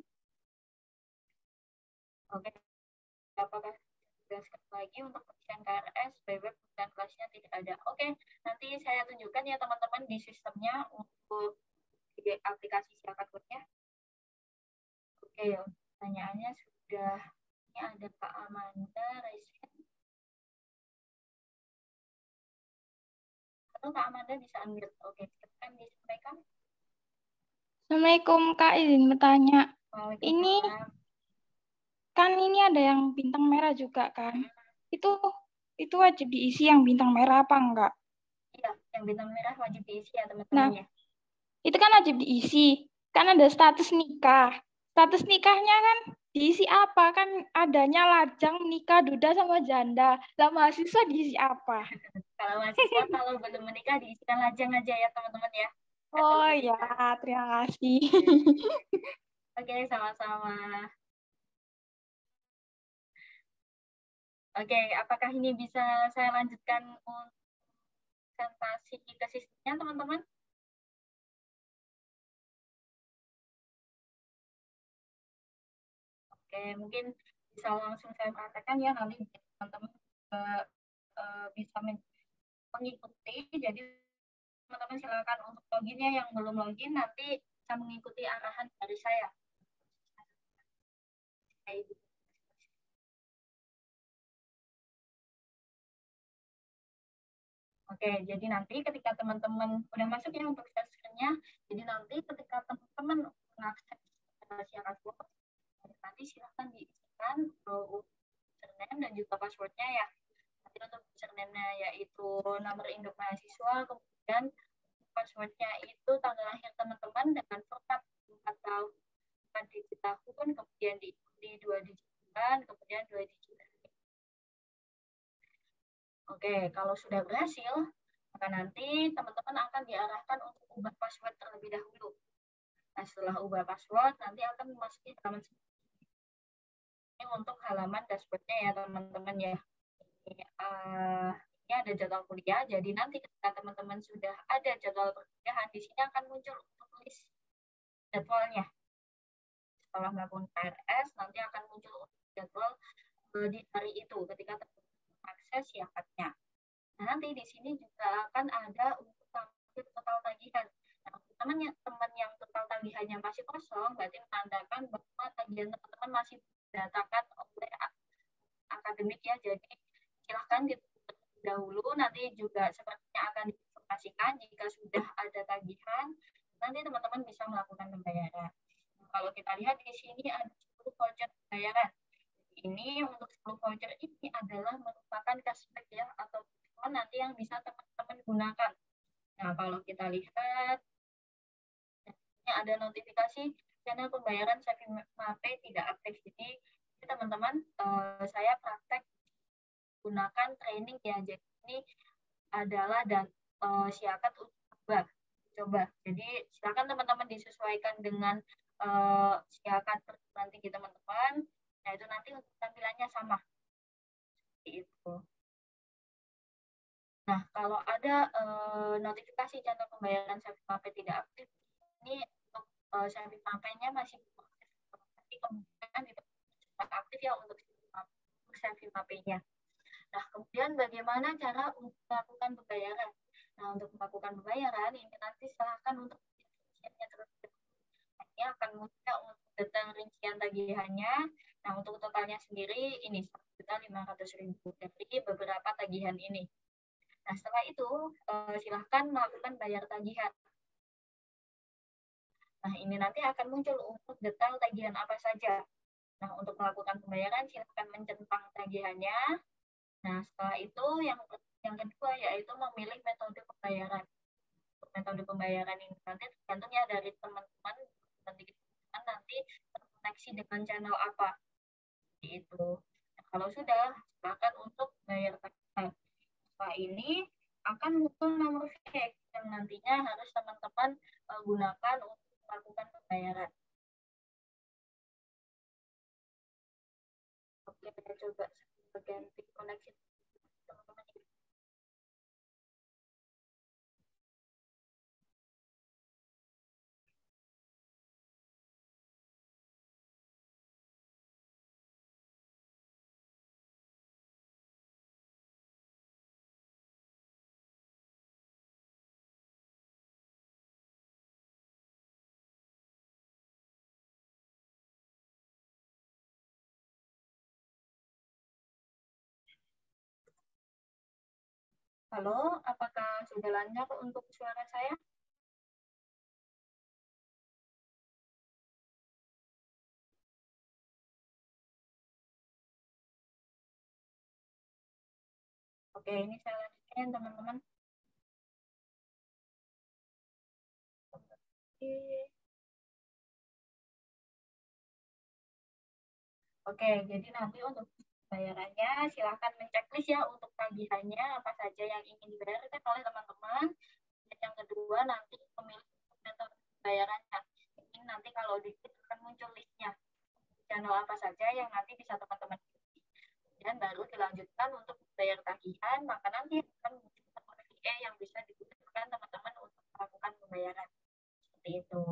Oke. Apakah dijelaskan lagi untuk pengisian KRS, BBM dan kelasnya tidak ada? Oke, nanti saya tunjukkan ya teman-teman di sistemnya untuk di aplikasi siakat webnya. Oke, pertanyaannya sudah. Ini ada Kak Amanda, Raisen. Halo Kak Amanda, bisa unmute. Oke, silakan disampaikan. Assalamualaikum Kak, izin bertanya. Ini kan ini ada yang bintang merah juga kan? Itu wajib diisi yang bintang merah apa enggak? Iya, yang bintang merah wajib diisi ya teman-teman Nah, ya. itu kan wajib diisi. Kan ada status nikah. Status nikahnya kan diisi apa? Kan adanya lajang, nikah, duda, sama janda. Lah mahasiswa diisi apa? Kalau mahasiswa kalau belum menikah diisikan lajang aja ya teman-teman ya. Oh ya, terima kasih. Oke, sama-sama. Oke, apakah ini bisa saya lanjutkan untuk presentasi ke sistemnya teman-teman? Oke, mungkin bisa langsung saya praktekkan ya, nanti teman-teman bisa mengikuti. Jadi teman-teman silakan untuk loginnya yang belum login nanti bisa mengikuti arahan dari saya. Oke, jadi nanti ketika teman-teman udah masuk ya untuk share-nya, jadi nanti ketika teman-teman mengakses siaran blog, nanti silahkan diisikan username dan juga passwordnya ya. Nanti untuk username-nya yaitu nomor induk mahasiswa, kemudian passwordnya itu tanggal lahir teman-teman dengan format 4 tahun, 4 digit tahun, kemudian diikuti 2 digit bulan, kemudian 2 digit hari. Oke, kalau sudah berhasil, maka nanti teman-teman akan diarahkan untuk ubah password terlebih dahulu. Nah, setelah ubah password, nanti akan memasuki halaman ini untuk halaman dashboardnya ya teman-teman ya. Ini ada jadwal kuliah, jadi nanti ketika teman-teman sudah ada jadwal perkuliahan, di sini akan muncul untuk list jadwalnya. setelah melakukan KRS nanti akan muncul jadwal di hari itu ketika akses siakatnya. Nah, nanti di sini juga akan ada untuk total tagihan. Nah, teman yang total tagihannya masih kosong, berarti menandakan bahwa tagihan teman-teman masih didatakan oleh akademik ya. Jadi silahkan dahulu, nanti juga sepertinya akan diinformasikan jika sudah ada tagihan, nanti teman-teman bisa melakukan pembayaran. Nah, kalau kita lihat di sini ada 10 voucher pembayaran. Ini untuk 10 voucher ini adalah merupakan cashback ya, atau nanti yang bisa teman-teman gunakan. Nah, kalau kita lihat, ini ada notifikasi channel pembayaran SafeMaPay tidak aktif. Jadi, teman-teman, saya praktek gunakan training ya. Jadi, ini adalah siakat coba. Jadi, silakan teman-teman disesuaikan dengan siakat perguruan tinggi teman-teman. Nah, itu nanti untuk tampilannya sama. Seperti itu. Nah, kalau ada notifikasi channel pembayaran SafeMaPay tidak aktif, ini untuk SafeMaPay-nya masih aktif, tapi kemudian itu aktif ya untuk SafeMaPay-nya. Nah, kemudian bagaimana cara untuk melakukan pembayaran? Nah, untuk melakukan pembayaran ini nanti silahkan untuk rinciannya terlebih dahulu. Ini akan mudah untuk detail rincian tagihannya. Nah, untuk totalnya sendiri ini 1.500.000 dari beberapa tagihan ini. Nah, setelah itu silahkan melakukan bayar tagihan. Nah, ini nanti akan muncul untuk detail tagihan apa saja. Nah, untuk melakukan pembayaran silahkan mencentang tagihannya. Nah, setelah itu yang kedua yaitu memilih metode pembayaran. Untuk metode pembayaran ini nanti tergantung ya dari teman-teman nanti terkoneksi dengan channel apa. Seperti itu. Nah, kalau sudah, silakan untuk bayar tagihan. Setelah ini akan muncul nomor VIE yang nantinya harus teman-teman gunakan untuk melakukan pembayaran. Oke, kita coba ganti koneksi teman-teman. Halo, apakah sudah lancar untuk suara saya? Oke, ini saya lanjutkan teman-teman. Oke, jadi nanti untuk bayarannya silahkan menceklis ya untuk tagihannya apa saja yang ingin dibayarkan oleh teman-teman. Dan yang kedua nanti memilih metode pembayarannya. Ini nanti kalau dikit akan muncul listnya channel apa saja yang nanti bisa teman-teman pilih. Dan baru dilanjutkan untuk bayar tagihan, maka nanti akan muncul nomor VIE yang bisa digunakan teman-teman untuk melakukan pembayaran. Seperti itu.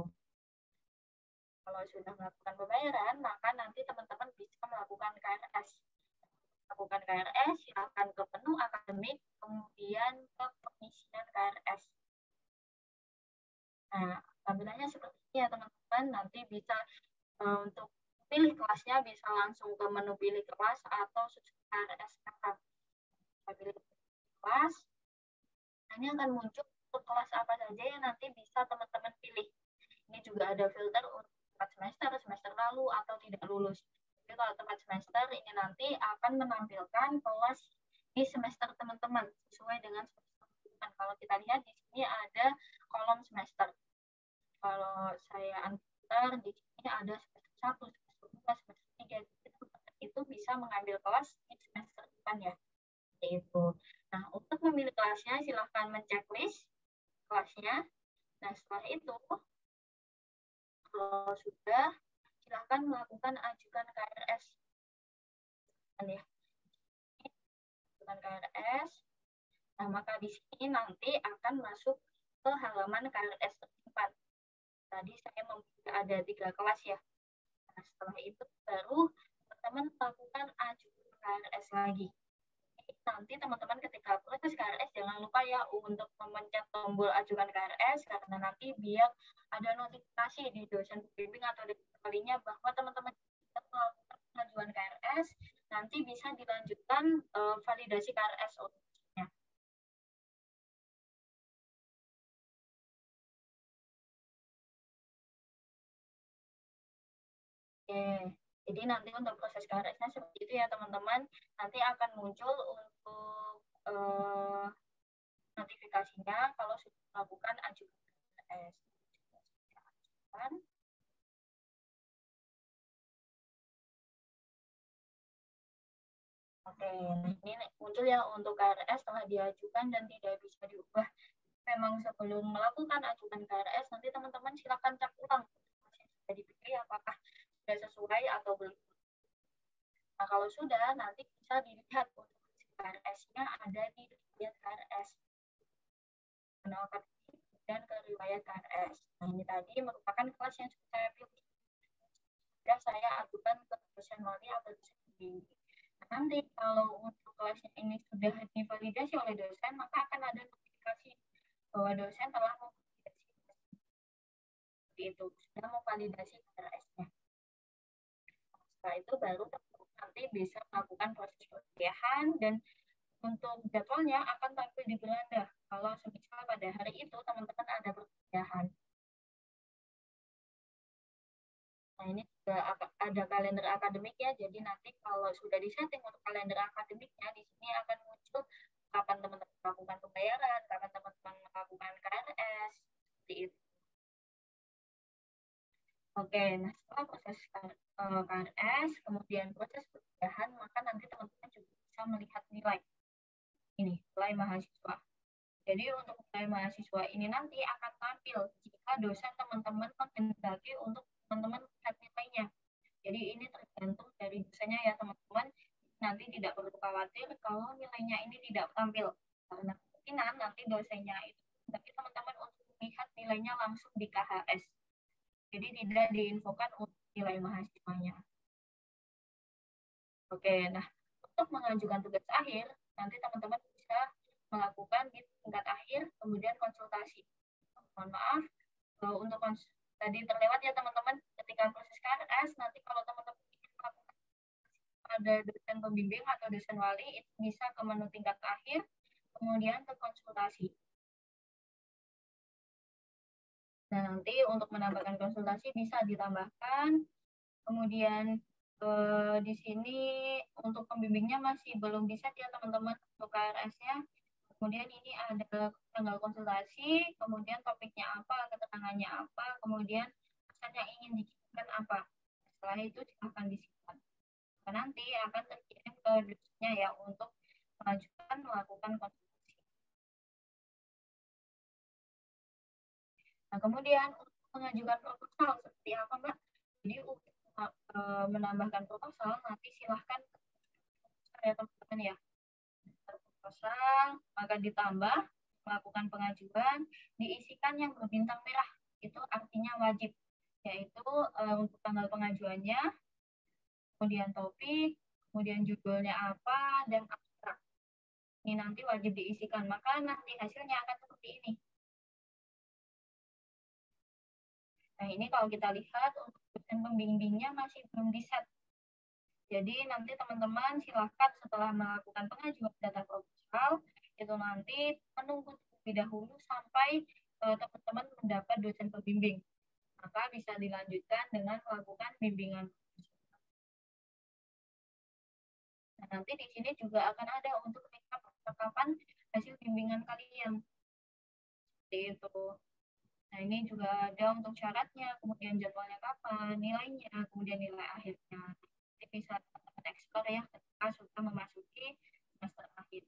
Kalau sudah melakukan pembayaran, maka nanti teman-teman bisa melakukan KRS. Lakukan KRS, silakan ke menu akademik, kemudian ke pengisian KRS. Nah, tampilannya seperti ini ya teman-teman. Nanti bisa untuk pilih kelasnya bisa langsung ke menu pilih kelas atau KRS kakak. Kita pilih kelas. Nah, ini akan muncul untuk kelas apa saja yang nanti bisa teman-teman pilih. Ini juga ada filter untuk tempat semester lalu atau tidak lulus. Jadi kalau tempat semester ini nanti akan menampilkan kelas di semester teman-teman sesuai dengan semester teman-teman. Kalau kita lihat di sini ada kolom semester. Kalau saya antar di sini ada semester 1, semester 2, semester 3. Itu bisa mengambil kelas di semester depan ya. Itu. Nah, untuk memilih kelasnya silahkan menceklis kelasnya. Nah, setelah itu kalau sudah, silahkan melakukan ajukan KRS. Ya. Ajukan KRS. Nah, maka di sini nanti akan masuk ke halaman KRS tersimpan. Tadi saya ada 3 kelas ya. Nah, setelah itu baru teman-teman melakukan ajukan KRS lagi. Nanti teman-teman ketika proses KRS jangan lupa ya untuk memencet tombol ajukan KRS, karena nanti biar ada notifikasi di dosen pembimbing atau di kalinya bahwa teman-teman melakukan pengajuan KRS, nanti bisa dilanjutkan validasi KRS untuk-nya. Oke, jadi nanti untuk proses KRS-nya seperti itu ya teman-teman. Nanti akan muncul untuk notifikasinya kalau sudah melakukan ajukan KRS. Oke, ini muncul ya untuk KRS setelah diajukan dan tidak bisa diubah. Memang sebelum melakukan ajukan KRS, nanti teman-teman silakan cek ulang sudah dipilih apakah sudah sesuai atau belum. Nah, kalau sudah, nanti bisa dilihat untuk KRS-nya ada di riwayat KRS. Menolak dan ke riwayat KRS. Nah, ini tadi merupakan kelas yang sudah saya pilih. Sudah saya ajukan ke dosen wali atau dosen pembimbing. Nanti kalau untuk kelasnya ini sudah divalidasi oleh dosen, maka akan ada notifikasi bahwa dosen telah memvalidasi. Seperti itu, sudah memvalidasi KRS-nya. Setelah itu baru nanti bisa melakukan proses perkuliahan, dan untuk jadwalnya akan tampil di beranda. Kalau semisal pada hari itu teman-teman ada perkuliahan. Nah, ini juga ada kalender akademiknya, jadi nanti kalau sudah disetting untuk kalender akademiknya, di sini akan muncul kapan teman-teman melakukan pembayaran, kapan teman-teman melakukan KRS, seperti itu. Oke, nah setelah proses KRS, kemudian proses perkuliahan, maka nanti teman-teman juga bisa melihat nilai. Ini, nilai mahasiswa. Jadi untuk nilai mahasiswa ini nanti akan tampil jika dosen teman-teman menghendaki untuk teman-teman lihat nilainya. Jadi ini tergantung dari dosennya ya teman-teman. Nanti tidak perlu khawatir kalau nilainya ini tidak tampil. Karena kemungkinan nanti dosennya itu tapi teman-teman untuk melihat nilainya langsung di KHS. Jadi tidak diinfokan untuk nilai mahasiswanya. Oke, nah untuk mengajukan tugas akhir, nanti teman-teman bisa melakukan di tingkat akhir, kemudian konsultasi. Mohon maaf, untuk tadi terlewat ya teman-teman, ketika proses KRS, nanti kalau teman-teman ingin melakukan ada dosen pembimbing atau dosen wali, itu bisa ke menu tingkat akhir, kemudian ke konsultasi. Nah, nanti untuk menambahkan konsultasi bisa ditambahkan, kemudian di sini untuk pembimbingnya masih belum bisa ya teman-teman untuk KRS-nya. Kemudian ini ada tanggal konsultasi, kemudian topiknya apa, keterangannya apa, kemudian pesan yang ingin dikirimkan apa. Setelah itu silahkan disimpan. Nah, nanti akan terkirim ke dosennya ya untuk melakukan konsultasi. Nah, kemudian untuk mengajukan proposal seperti apa, Mbak? Jadi untuk menambahkan proposal, nanti silahkan ya teman-teman ya. Proposal, maka ditambah, melakukan pengajuan, diisikan yang berbintang merah, itu artinya wajib, yaitu untuk tanggal pengajuannya, kemudian topik, kemudian judulnya apa, dan abstrak. Ini nanti wajib diisikan, maka nanti hasilnya akan seperti ini. Nah, ini kalau kita lihat untuk dosen pembimbingnya masih belum di-set. Jadi nanti teman-teman silahkan setelah melakukan pengajuan data proposal, itu nanti menunggu terlebih dahulu sampai teman-teman mendapat dosen pembimbing. Maka bisa dilanjutkan dengan melakukan bimbingan. Nah, nanti di sini juga akan ada untuk recap kapan hasil bimbingan kalian. Seperti itu. Nah, ini juga ada untuk syaratnya, kemudian jadwalnya kapan, nilainya, kemudian nilai akhirnya. Jadi bisa teman-teman explore ya ketika sudah memasuki semester akhir.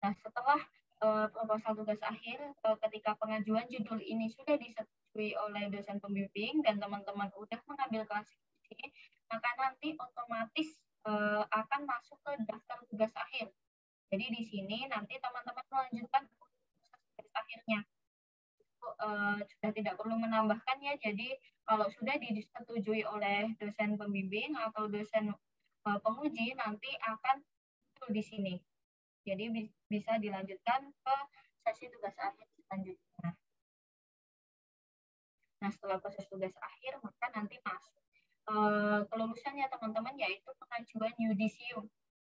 Nah, setelah proposal tugas akhir, ketika pengajuan judul ini sudah disetujui oleh dosen pembimbing dan teman-teman sudah mengambil klasifikasi, maka nanti otomatis akan masuk ke daftar tugas akhir. Jadi di sini nanti teman-teman melanjutkan akhirnya sudah tidak perlu menambahkannya. Jadi Kalau sudah disetujui oleh dosen pembimbing atau dosen penguji, nanti akan muncul di sini. Jadi bisa dilanjutkan ke sesi tugas akhir selanjutnya. Nah, setelah proses tugas akhir, maka nanti masuk kelulusannya teman-teman, yaitu pengajuan yudisium.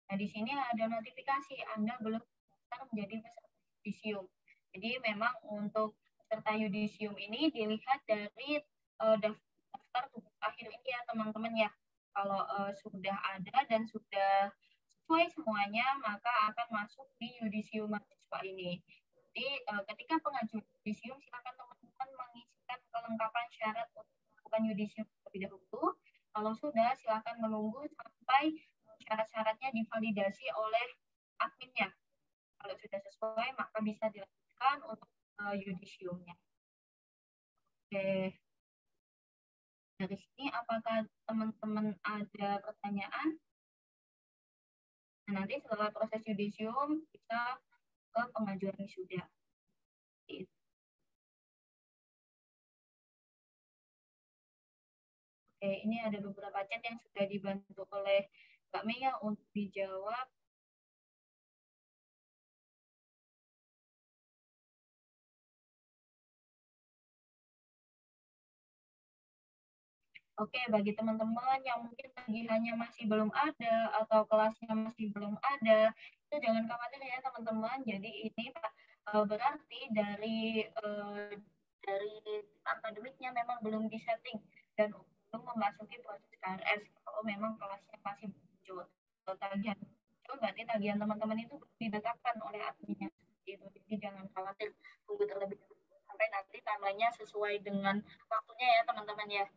Nah, di sini ada notifikasi Anda belum daftar menjadi peserta yudisium. Jadi memang untuk peserta yudisium ini dilihat dari daftar tugas akhir ini ya teman-teman ya. Kalau sudah ada dan sudah sesuai semuanya, maka akan masuk di yudisium mahasiswa ini. Jadi ketika pengajuan yudisium, silakan teman-teman mengisikan kelengkapan syarat untuk melakukan yudisium terlebih dahulu. Kalau sudah, silakan menunggu sampai syarat-syaratnya divalidasi oleh adminnya. Kalau sudah sesuai, maka bisa dilakukan untuk yudisiumnya. Oke. Dari sini, apakah teman-teman ada pertanyaan? Nah, nanti setelah proses yudisium, bisa ke pengajuan wisuda. Oke, ini ada beberapa chat yang sudah dibantu oleh Kak Mia untuk dijawab. Oke, bagi teman-teman yang mungkin tagihannya masih belum ada atau kelasnya masih belum ada, itu jangan khawatir ya teman-teman. Jadi ini berarti dari akademiknya memang belum disetting dan belum memasuki proses KRS. Kalau memang kelasnya masih muncul, tagihan muncul, berarti tagihan teman-teman itu ditetapkan oleh adminnya. Jadi jangan khawatir, tunggu terlebih dahulu sampai nanti timelinenya sesuai dengan waktunya ya teman-teman ya.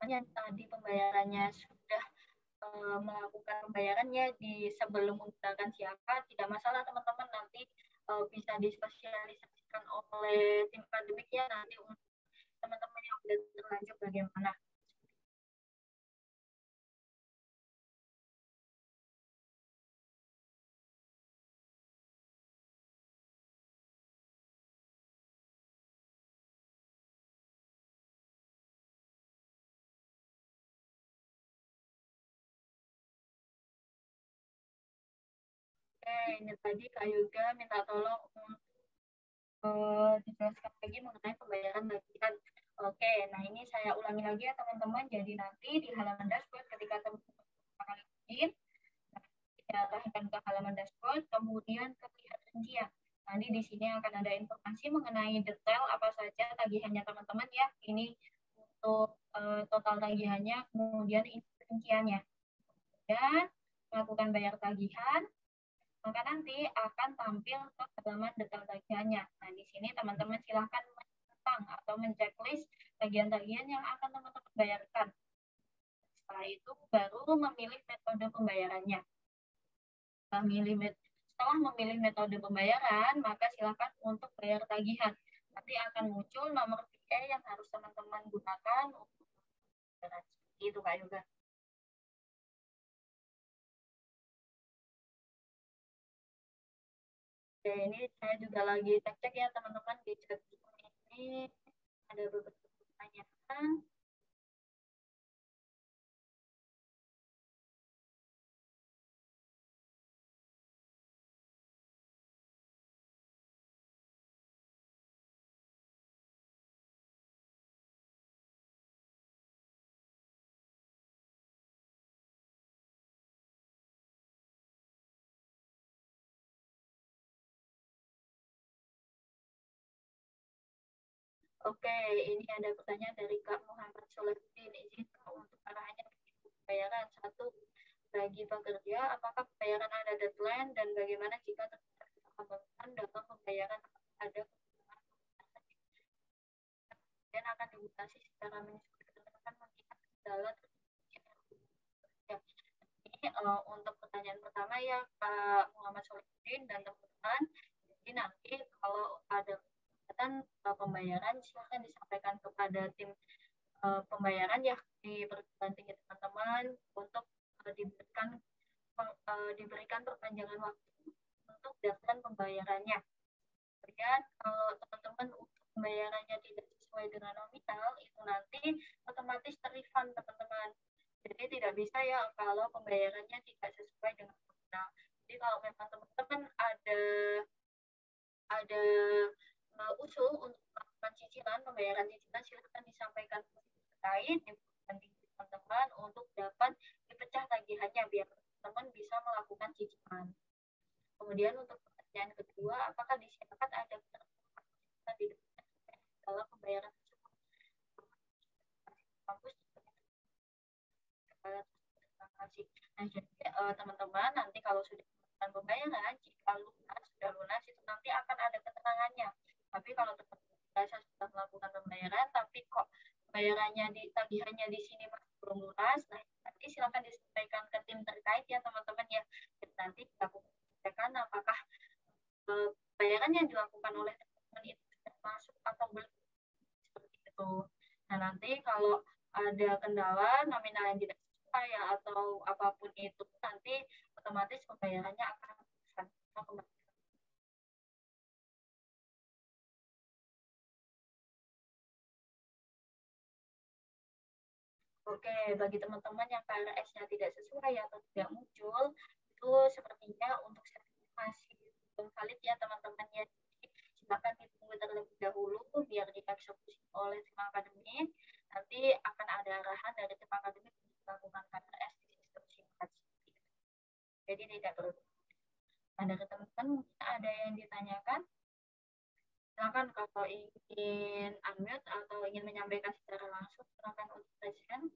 Yang tadi pembayarannya sudah melakukan pembayarannya di sebelum menggunakan siapa, tidak masalah teman-teman, nanti bisa disosialisasikan oleh tim akademiknya nanti untuk teman-teman yang sudah terlanjur bagaimana. Ini tadi Kak Yoga minta tolong untuk dijelaskan lagi mengenai pembayaran tagihan. Oke, nah ini saya ulangi lagi ya teman-teman. Jadi nanti di halaman dashboard ketika teman-teman akan login, diarahkan ke halaman dashboard, kemudian ke pihak rincian. Nanti di sini akan ada informasi mengenai detail apa saja tagihannya teman-teman ya. Ini untuk total tagihannya, kemudian ini rinciannya. Dan melakukan bayar tagihan, maka nanti akan tampil ke halaman detail tagihannya. Nah, di sini teman-teman silahkan menentang atau menceklis tagihan-tagihan yang akan teman-teman bayarkan. Setelah itu baru memilih metode pembayarannya. Setelah memilih metode pembayaran, maka silakan untuk bayar tagihan. Nanti akan muncul nomor PIE yang harus teman-teman gunakan untuk pembayaran. Itu Kak Yoga. Oke, ini saya juga lagi cek-cek ya teman-teman di chat ini ada beberapa pertanyaan. Oke, ini ada pertanyaan dari Kak Muhammad Solehuddin. Izin Kak untuk arahannya pembayaran. 1. Bagi pekerja, apakah pembayaran ada deadline dan bagaimana jika terdapat kesepakatan dalam pembayaran ada dan akan dimutasi secara menyesuaikan mengingat kendala ya. Ini untuk pertanyaan pertama ya Kak Muhammad Solehuddin dan teman-teman. Jadi nanti kalau ada pembayaran silahkan disampaikan kepada tim pembayaran ya di perguruan tinggi teman-teman untuk diberikan diberikan perpanjangan waktu untuk deadline pembayarannya. Kemudian kalau teman-teman pembayarannya tidak sesuai dengan nominal, itu nanti otomatis terrefund teman-teman. Jadi tidak bisa ya kalau pembayarannya tidak sesuai dengan nominal. Jadi kalau memang teman-teman ada usul untuk melakukan cicilan, pembayaran cicilan, silakan disampaikan terkait nanti teman-teman untuk dapat dipecah tagihannya biar teman-teman bisa melakukan cicilan. Kemudian untuk pertanyaan kedua, apakah di syarat ada ketentuan di dalam pembayaran tersebut? Kampus terima kasih. Nah, jadi teman-teman nanti kalau sudah melakukan pembayaran, jika sudah lunas itu nanti akan ada keterangannya. Tapi kalau teman-teman merasa sudah melakukan pembayaran, tapi kok pembayarannya tagihannya di sini masih belum lunas, nah nanti silakan disampaikan ke tim terkait ya teman-teman ya. Dan nanti dilakukan apakah pembayaran yang dilakukan oleh teman-teman itu sudah masuk atau belum, seperti itu. Nah nanti kalau ada kendala nominal yang tidak sesuai ya atau apapun itu, nanti otomatis pembayarannya akan kembali. Oke, bagi teman-teman yang KRS-nya tidak sesuai atau tidak muncul, itu sepertinya untuk masih belum valid ya teman-teman ya. Silakan ditunggu terlebih dahulu biar dieksekusi oleh tim akademik. Nanti akan ada arahan dari tim akademik untuk melakukan KRS di sistem singkat. Jadi tidak perlu. Ada teman-teman mungkin ada yang ditanyakan? Silakan kalau ingin unmute atau ingin menyampaikan secara langsung, silakan untuk present.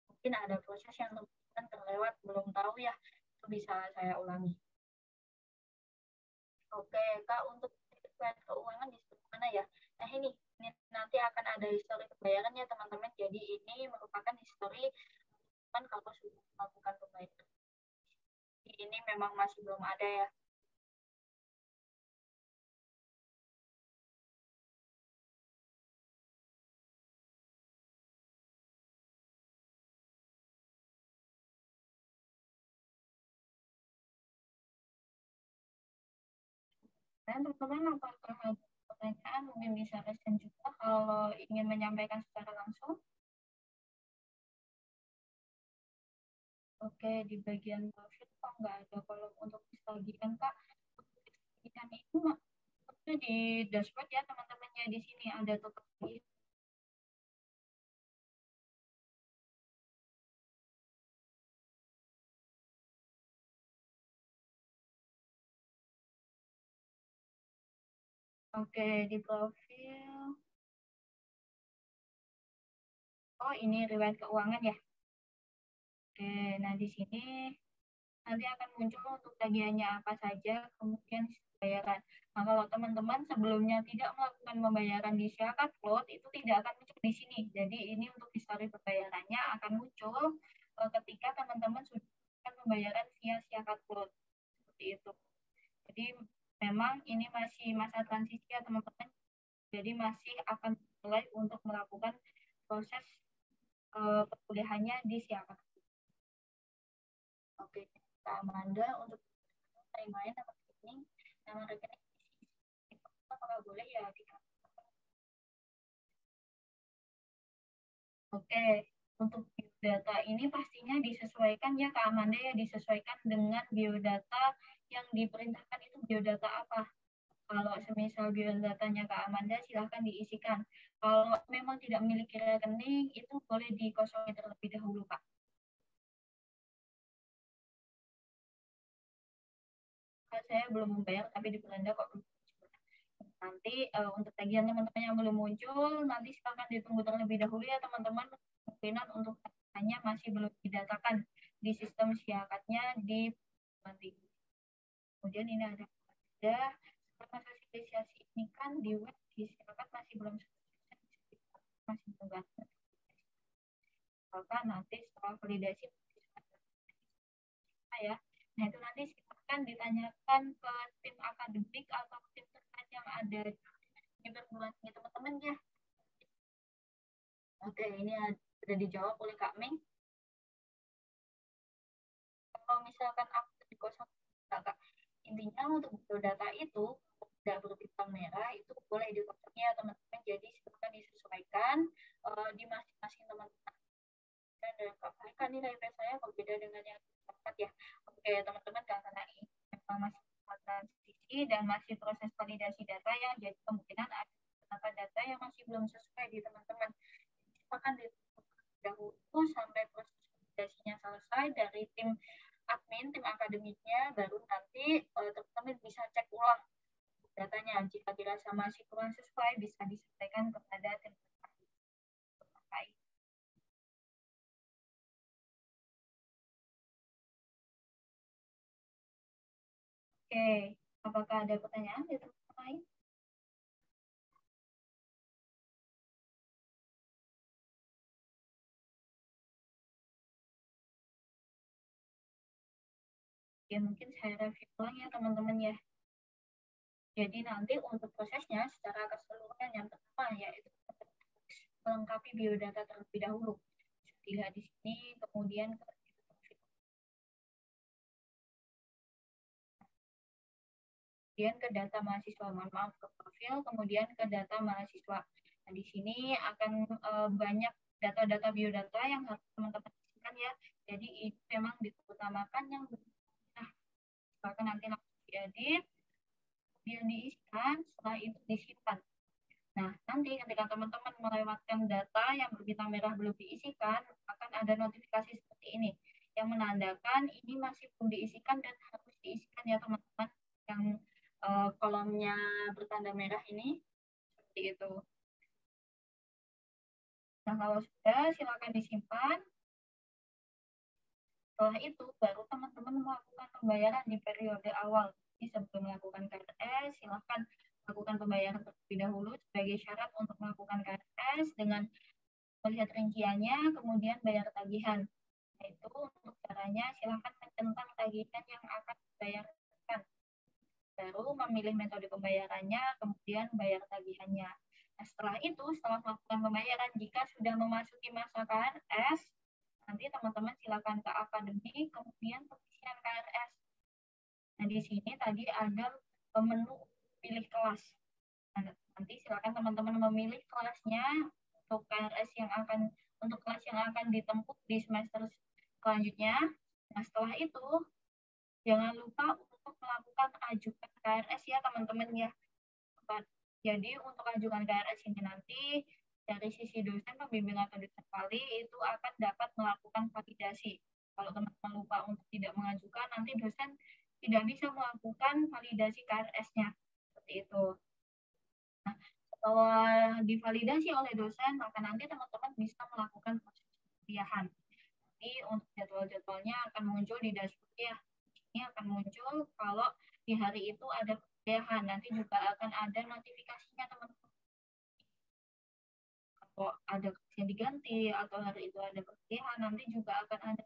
Mungkin ada proses yang teman-teman terlewat, belum tahu ya, itu bisa saya ulangi. Oke, Kak, untuk riwayat keuangan di sebelah mana ya? Nah ini nanti akan ada histori pembayaran ya teman-teman. Jadi ini merupakan histori teman kalau sudah melakukan pembayaran. Ini memang masih belum ada ya. Dan teman-teman apakah ada pertanyaan mungkin bisa resen juga kalau ingin menyampaikan secara langsung. Oke, di bagian profit kok nggak ada kolom untuk distagihan Kak. Distagihan itu maksudnya di dashboard ya teman-temannya, di sini ada total. Oke, di profil. Oh, ini riwayat keuangan ya. Oke, nah di sini nanti akan muncul untuk tagihannya apa saja, kemudian pembayaran. Nah, kalau teman-teman sebelumnya tidak melakukan pembayaran di Syakat Cloud, itu tidak akan muncul di sini. Jadi ini untuk histori pembayarannya akan muncul ketika teman-teman sudah melakukan pembayaran via Syakat Cloud. Seperti itu. Jadi memang ini masih masa transisi ya teman-teman. Jadi masih akan mulai untuk melakukan proses perkuliahannya di Syakat. Oke, Kak Amanda untuk main nama rekening, apakah boleh ya kita? Oke, untuk biodata ini pastinya disesuaikan ya Kak Amanda ya, disesuaikan dengan biodata yang diperintahkan itu biodata apa. Kalau semisal biodatanya Kak Amanda silahkan diisikan. Kalau memang tidak memiliki rekening itu boleh dikosongin terlebih dahulu Kak. Saya belum membayar tapi di Belanda kok belum. Nanti untuk tagihan teman-teman yang belum muncul nanti silakan ditunggu terlebih dahulu ya teman-teman, kemungkinan untuk tagihannya masih belum didatakan di sistem Syakatnya di nanti. Kemudian ini ada masa spesiasi ini kan di web di Syakat masih belum masih tunggu. Maka nanti setelah validasi ya. Nah itu nanti silakan ditanyakan ke tim akademik atau tim terkait yang ada di perguruan tinggi teman-teman ya. Oke, ini sudah dijawab oleh Kak Ming. Kalau misalkan akun dikosong, Kak, intinya untuk biodata itu tidak berbintang merah itu boleh dikosongnya teman-teman. Jadi silakan disesuaikan di masing-masing teman-teman. Dan dalam kan nilai IP saya berbeda dengan yang dapat ya. Oke teman-teman, karena ini memang masih transisi dan masih proses validasi data yang jadi kemungkinan ada beberapa data yang masih belum sesuai di teman-teman. Silakan dahulu sampai proses validasinya selesai dari tim admin, tim akademiknya, baru nanti teman-teman bisa cek ulang datanya. Jika dirasa masih kurang sesuai, bisa disampaikan kepada tim terkait. Oke, apakah ada pertanyaan dari teman-teman lain? Ya, mungkin saya review ulang ya teman-teman ya. Jadi nanti untuk prosesnya secara keseluruhan yang pertama yaitu melengkapi biodata terlebih dahulu. Dilihat di sini, kemudian ke data mahasiswa, mohon maaf, ke profil, kemudian ke data mahasiswa. Nah, di sini akan banyak data-data biodata yang harus teman-teman isikan ya. Jadi itu memang diutamakan yang bahkan nanti langsung diedit, kemudian diisikan, setelah itu disimpan. Nah, nanti ketika teman-teman melewatkan data yang berbintang merah belum diisikan, akan ada notifikasi seperti ini, yang menandakan ini masih belum diisikan dan harus diisikan ya teman-teman, yang kolomnya bertanda merah ini, seperti itu. Nah, kalau sudah, silakan disimpan. Setelah itu, baru teman-teman melakukan pembayaran di periode awal. Jadi sebelum melakukan KRS, silakan lakukan pembayaran terlebih dahulu sebagai syarat untuk melakukan KRS dengan melihat rinciannya, kemudian bayar tagihan. Yaitu untuk caranya silakan mencentang tagihan yang akan dibayarkan. Baru memilih metode pembayarannya, kemudian bayar tagihannya. Nah, setelah itu, setelah melakukan pembayaran, jika sudah memasuki masa KRS, nanti teman-teman silakan ke akademik, kemudian pengisian KRS. Nah, di sini tadi ada menu pilih kelas. Nah, nanti silakan teman-teman memilih kelasnya untuk KRS yang akan untuk kelas yang akan ditempuh di semester selanjutnya. Nah, setelah itu jangan lupa untuk melakukan ajukan KRS ya teman-teman ya. Jadi untuk ajukan KRS ini nanti dari sisi dosen pembimbing atau dosen wali itu akan dapat melakukan validasi. Kalau teman-teman lupa untuk tidak mengajukan, nanti dosen tidak bisa melakukan validasi KRS-nya. Seperti itu. Nah, setelah divalidasi oleh dosen, maka nanti teman-teman bisa melakukan proses perkuliahan. Nanti untuk jadwal-jadwalnya akan muncul di dashboard ya. Ini akan muncul kalau di hari itu ada perkuliahan. Nanti juga akan ada notifikasinya teman-teman. Kalau ada yang diganti atau hari itu ada perkuliahan, nanti juga akan ada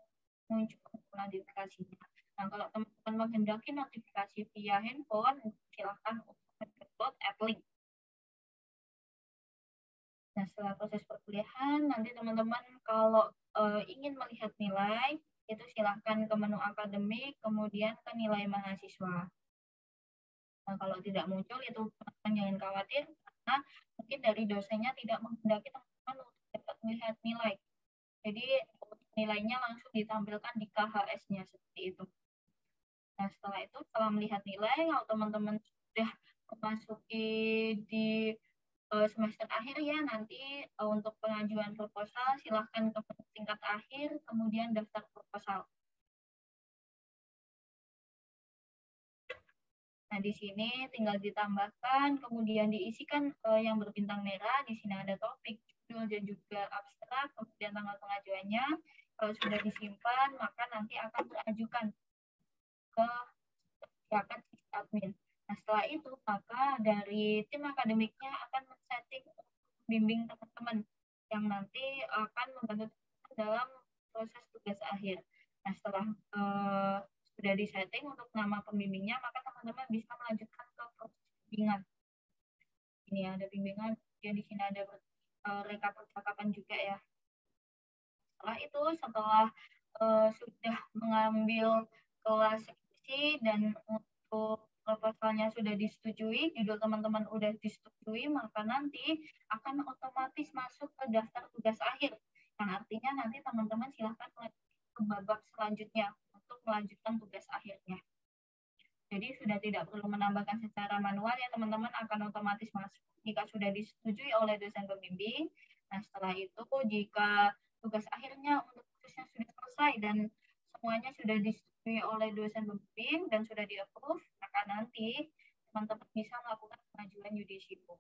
muncul notifikasinya. Nah, kalau teman-teman menghendaki notifikasi via handphone, silakan untuk mendownload app Link. Nah, setelah proses perkuliahan, nanti teman-teman kalau ingin melihat nilai, itu silahkan ke menu akademik, kemudian ke nilai mahasiswa. Nah, kalau tidak muncul, itu teman-teman jangan khawatir, karena mungkin dari dosennya tidak menghendaki teman-teman untuk dapat melihat nilai. Jadi, nilainya langsung ditampilkan di KHS-nya, seperti itu. Nah, setelah itu, setelah melihat nilai, kalau teman-teman sudah memasuki di semester akhir ya, nanti untuk pengajuan proposal silahkan ke tingkat akhir, kemudian daftar proposal. Nah, di sini tinggal ditambahkan, kemudian diisikan yang berbintang merah. Di sini ada topik, judul, dan juga abstrak, kemudian tanggal pengajuannya. Kalau sudah disimpan, maka nanti akan diajukan ke siapkan admin. Nah, setelah itu, maka dari tim akademiknya akan men-setting bimbing teman-teman yang nanti akan membantu teman-teman dalam proses tugas akhir. Nah, setelah sudah disetting untuk nama pembimbingnya, maka teman-teman bisa melanjutkan ke proses bimbingan. Ini ada bimbingan, kemudian di sini ada rekap percakapan juga ya. setelah sudah mengambil kelas skripsi dan untuk proposalnya sudah disetujui, judul teman-teman sudah disetujui, maka nanti akan otomatis masuk ke daftar tugas akhir. Yang artinya nanti teman-teman silahkan ke babak selanjutnya untuk melanjutkan tugas akhirnya. Jadi sudah tidak perlu menambahkan secara manual ya teman-teman, akan otomatis masuk jika sudah disetujui oleh dosen pembimbing. Nah setelah itu jika tugas akhirnya untuk khususnya sudah selesai dan semuanya sudah disetujui oleh dosen pembimbing dan sudah di-approve, maka nanti teman-teman bisa melakukan pengajuan yudisium.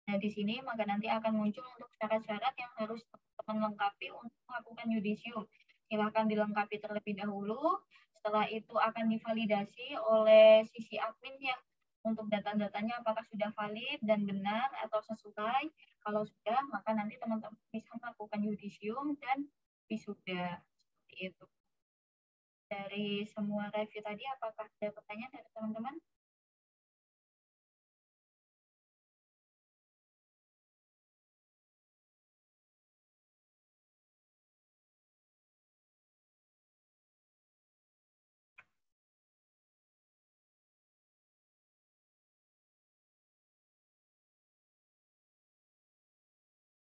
Nah, di sini maka nanti akan muncul untuk syarat-syarat yang harus teman-teman lengkapi untuk melakukan yudisium. Silakan dilengkapi terlebih dahulu, setelah itu akan divalidasi oleh sisi admin ya, untuk data-datanya apakah sudah valid dan benar atau sesuai. Kalau sudah, maka nanti teman-teman bisa melakukan yudisium dan wisuda. Seperti itu. Dari semua review tadi, apakah ada pertanyaan dari teman-teman?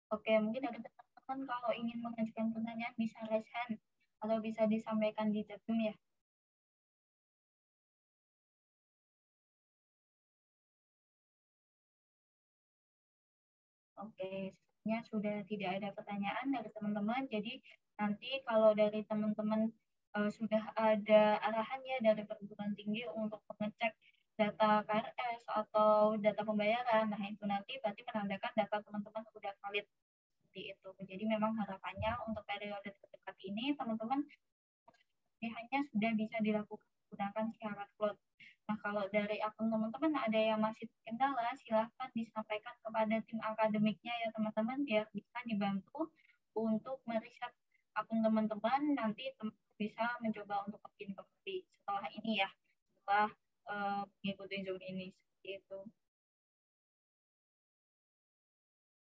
Oke, mungkin ada teman-teman kalau ingin mengajukan pertanyaan bisa raise hand atau bisa disampaikan di chat room ya. Oke, sebenarnya sudah tidak ada pertanyaan dari teman-teman. Jadi nanti kalau dari teman-teman sudah ada arahannya dari perguruan tinggi untuk mengecek data KRS atau data pembayaran, nah itu nanti berarti menandakan data teman-teman sudah valid. Seperti itu. Jadi memang harapannya untuk periode terdekat ini teman-teman hanya sudah bisa dilakukan menggunakan syarat cloud. Nah kalau dari akun teman-teman ada yang masih terkendala, silahkan disampaikan kepada tim akademiknya ya teman-teman, biar bisa dibantu untuk meriset akun teman-teman, nanti teman-teman bisa mencoba untuk login kembali setelah ini ya, setelah mengikuti Zoom ini. Seperti itu.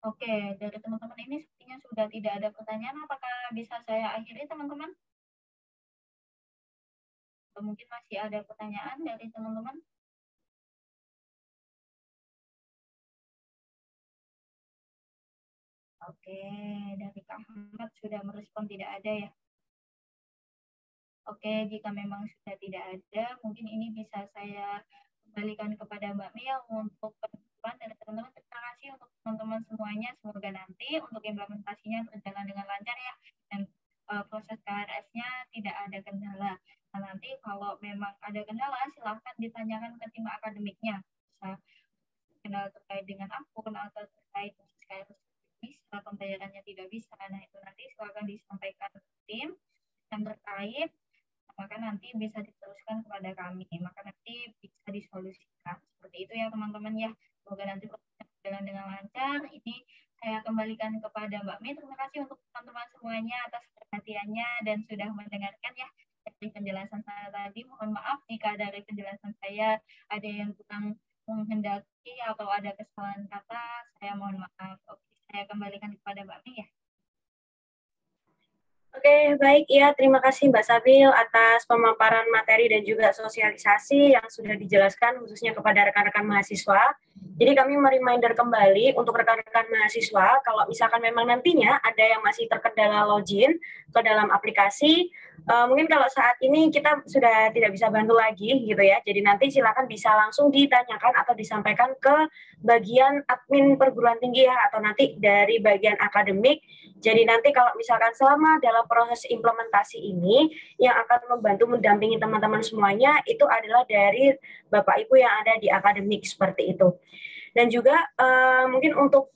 Oke, dari teman-teman ini sepertinya sudah tidak ada pertanyaan. Apakah bisa saya akhiri, teman-teman? Atau mungkin masih ada pertanyaan dari teman-teman? Oke, dari Kak Ahmad sudah merespon tidak ada ya. Oke, jika memang sudah tidak ada, mungkin ini bisa saya kembalikan kepada Mbak Mia untuk penutupan dari teman-teman. Terima kasih untuk teman-teman semuanya. Semoga nanti untuk implementasinya berjalan dengan lancar ya, dan proses KRS-nya tidak ada kendala. Nah, nanti kalau memang ada kendala, silahkan ditanyakan ke tim akademiknya. Bisa kendala terkait dengan akun atau terkait KRS bisa, pembayarannya tidak bisa. Nah, itu nanti silahkan disampaikan ke tim yang terkait, maka nanti bisa diteruskan kepada kami, maka nanti bisa disolusikan. Seperti itu ya teman-teman ya. Semoga nanti prosesnya berjalan dengan lancar. Ini saya kembalikan kepada Mbak Mi. Terima kasih untuk teman-teman semuanya atas perhatiannya dan sudah mendengarkan ya dari penjelasan saya tadi. Mohon maaf jika dari penjelasan saya ada yang kurang menghendaki atau ada kesalahan kata, saya mohon maaf. Oke, saya kembalikan kepada Mbak Mi ya. Oke, baik ya. Terima kasih Mbak Sabil atas pemaparan materi dan juga sosialisasi yang sudah dijelaskan khususnya kepada rekan-rekan mahasiswa. Jadi kami mereminder kembali untuk rekan-rekan mahasiswa, kalau misalkan memang nantinya ada yang masih terkendala login ke dalam aplikasi, mungkin kalau saat ini kita sudah tidak bisa bantu lagi gitu ya. Jadi nanti silakan bisa langsung ditanyakan atau disampaikan ke bagian admin perguruan tinggi ya, atau nanti dari bagian akademik. Jadi nanti kalau misalkan selama dalam proses implementasi ini yang akan membantu mendampingi teman-teman semuanya itu adalah dari Bapak Ibu yang ada di akademik seperti itu. Dan juga mungkin untuk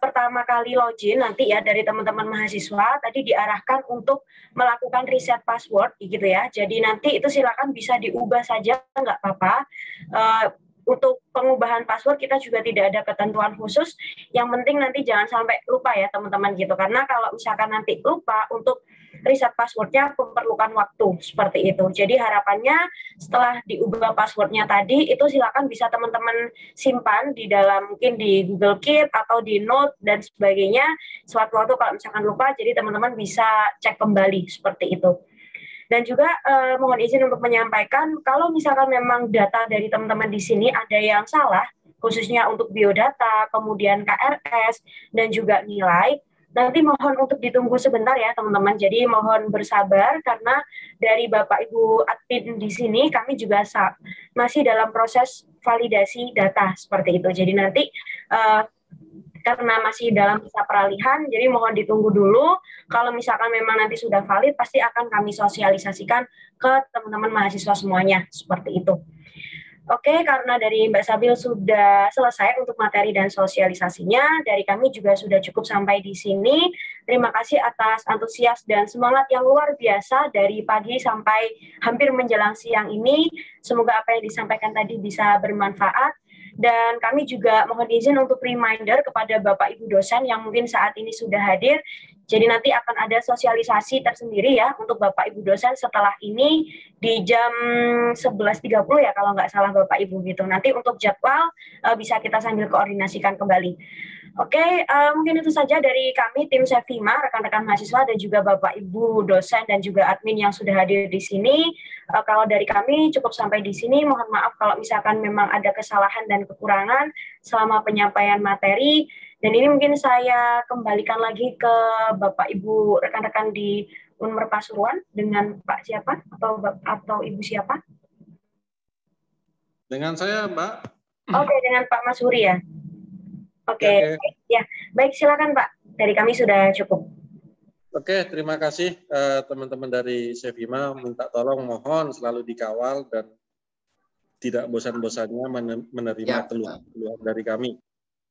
pertama kali login nanti ya dari teman-teman mahasiswa tadi diarahkan untuk melakukan reset password gitu ya. Jadi nanti itu silakan bisa diubah saja, nggak apa-apa. Untuk pengubahan password kita juga tidak ada ketentuan khusus. Yang penting nanti jangan sampai lupa ya teman-teman gitu. Karena kalau misalkan nanti lupa untuk reset passwordnya memerlukan waktu seperti itu. Jadi harapannya setelah diubah passwordnya tadi itu silakan bisa teman-teman simpan di dalam mungkin di Google Keep atau di Note dan sebagainya. Sewaktu-waktu kalau misalkan lupa, jadi teman-teman bisa cek kembali seperti itu. Dan juga mohon izin untuk menyampaikan kalau misalkan memang data dari teman-teman di sini ada yang salah, khususnya untuk biodata, kemudian KRS, dan juga nilai, nanti mohon untuk ditunggu sebentar ya teman-teman. Jadi mohon bersabar karena dari Bapak Ibu admin di sini kami juga masih dalam proses validasi data seperti itu. Jadi nanti karena masih dalam masa peralihan, jadi mohon ditunggu dulu. Kalau misalkan memang nanti sudah valid, pasti akan kami sosialisasikan ke teman-teman mahasiswa semuanya, seperti itu. Oke, karena dari Mbak Sabil sudah selesai untuk materi dan sosialisasinya, dari kami juga sudah cukup sampai di sini. Terima kasih atas antusias dan semangat yang luar biasa dari pagi sampai hampir menjelang siang ini. Semoga apa yang disampaikan tadi bisa bermanfaat. Dan kami juga mohon izin untuk reminder kepada Bapak Ibu dosen yang mungkin saat ini sudah hadir. Jadi nanti akan ada sosialisasi tersendiri ya untuk Bapak Ibu dosen setelah ini di jam 11.30 ya kalau nggak salah Bapak Ibu gitu. Nanti untuk jadwal bisa kita sambil koordinasikan kembali. Oke, mungkin itu saja dari kami tim Sevima, rekan-rekan mahasiswa dan juga Bapak Ibu dosen dan juga admin yang sudah hadir di sini. Kalau dari kami cukup sampai di sini. Mohon maaf kalau misalkan memang ada kesalahan dan kekurangan selama penyampaian materi. Dan ini mungkin saya kembalikan lagi ke Bapak Ibu rekan-rekan di Unmer Pasuruan dengan Pak siapa atau Ibu siapa? Dengan saya, Mbak. Oke, dengan Pak Mas Huri ya. Oke. Ya, baik silakan Pak. Dari kami sudah cukup. Oke, terima kasih teman-teman dari Sevima. Minta tolong mohon selalu dikawal dan tidak bosan-bosannya menerima keluhan dari kami.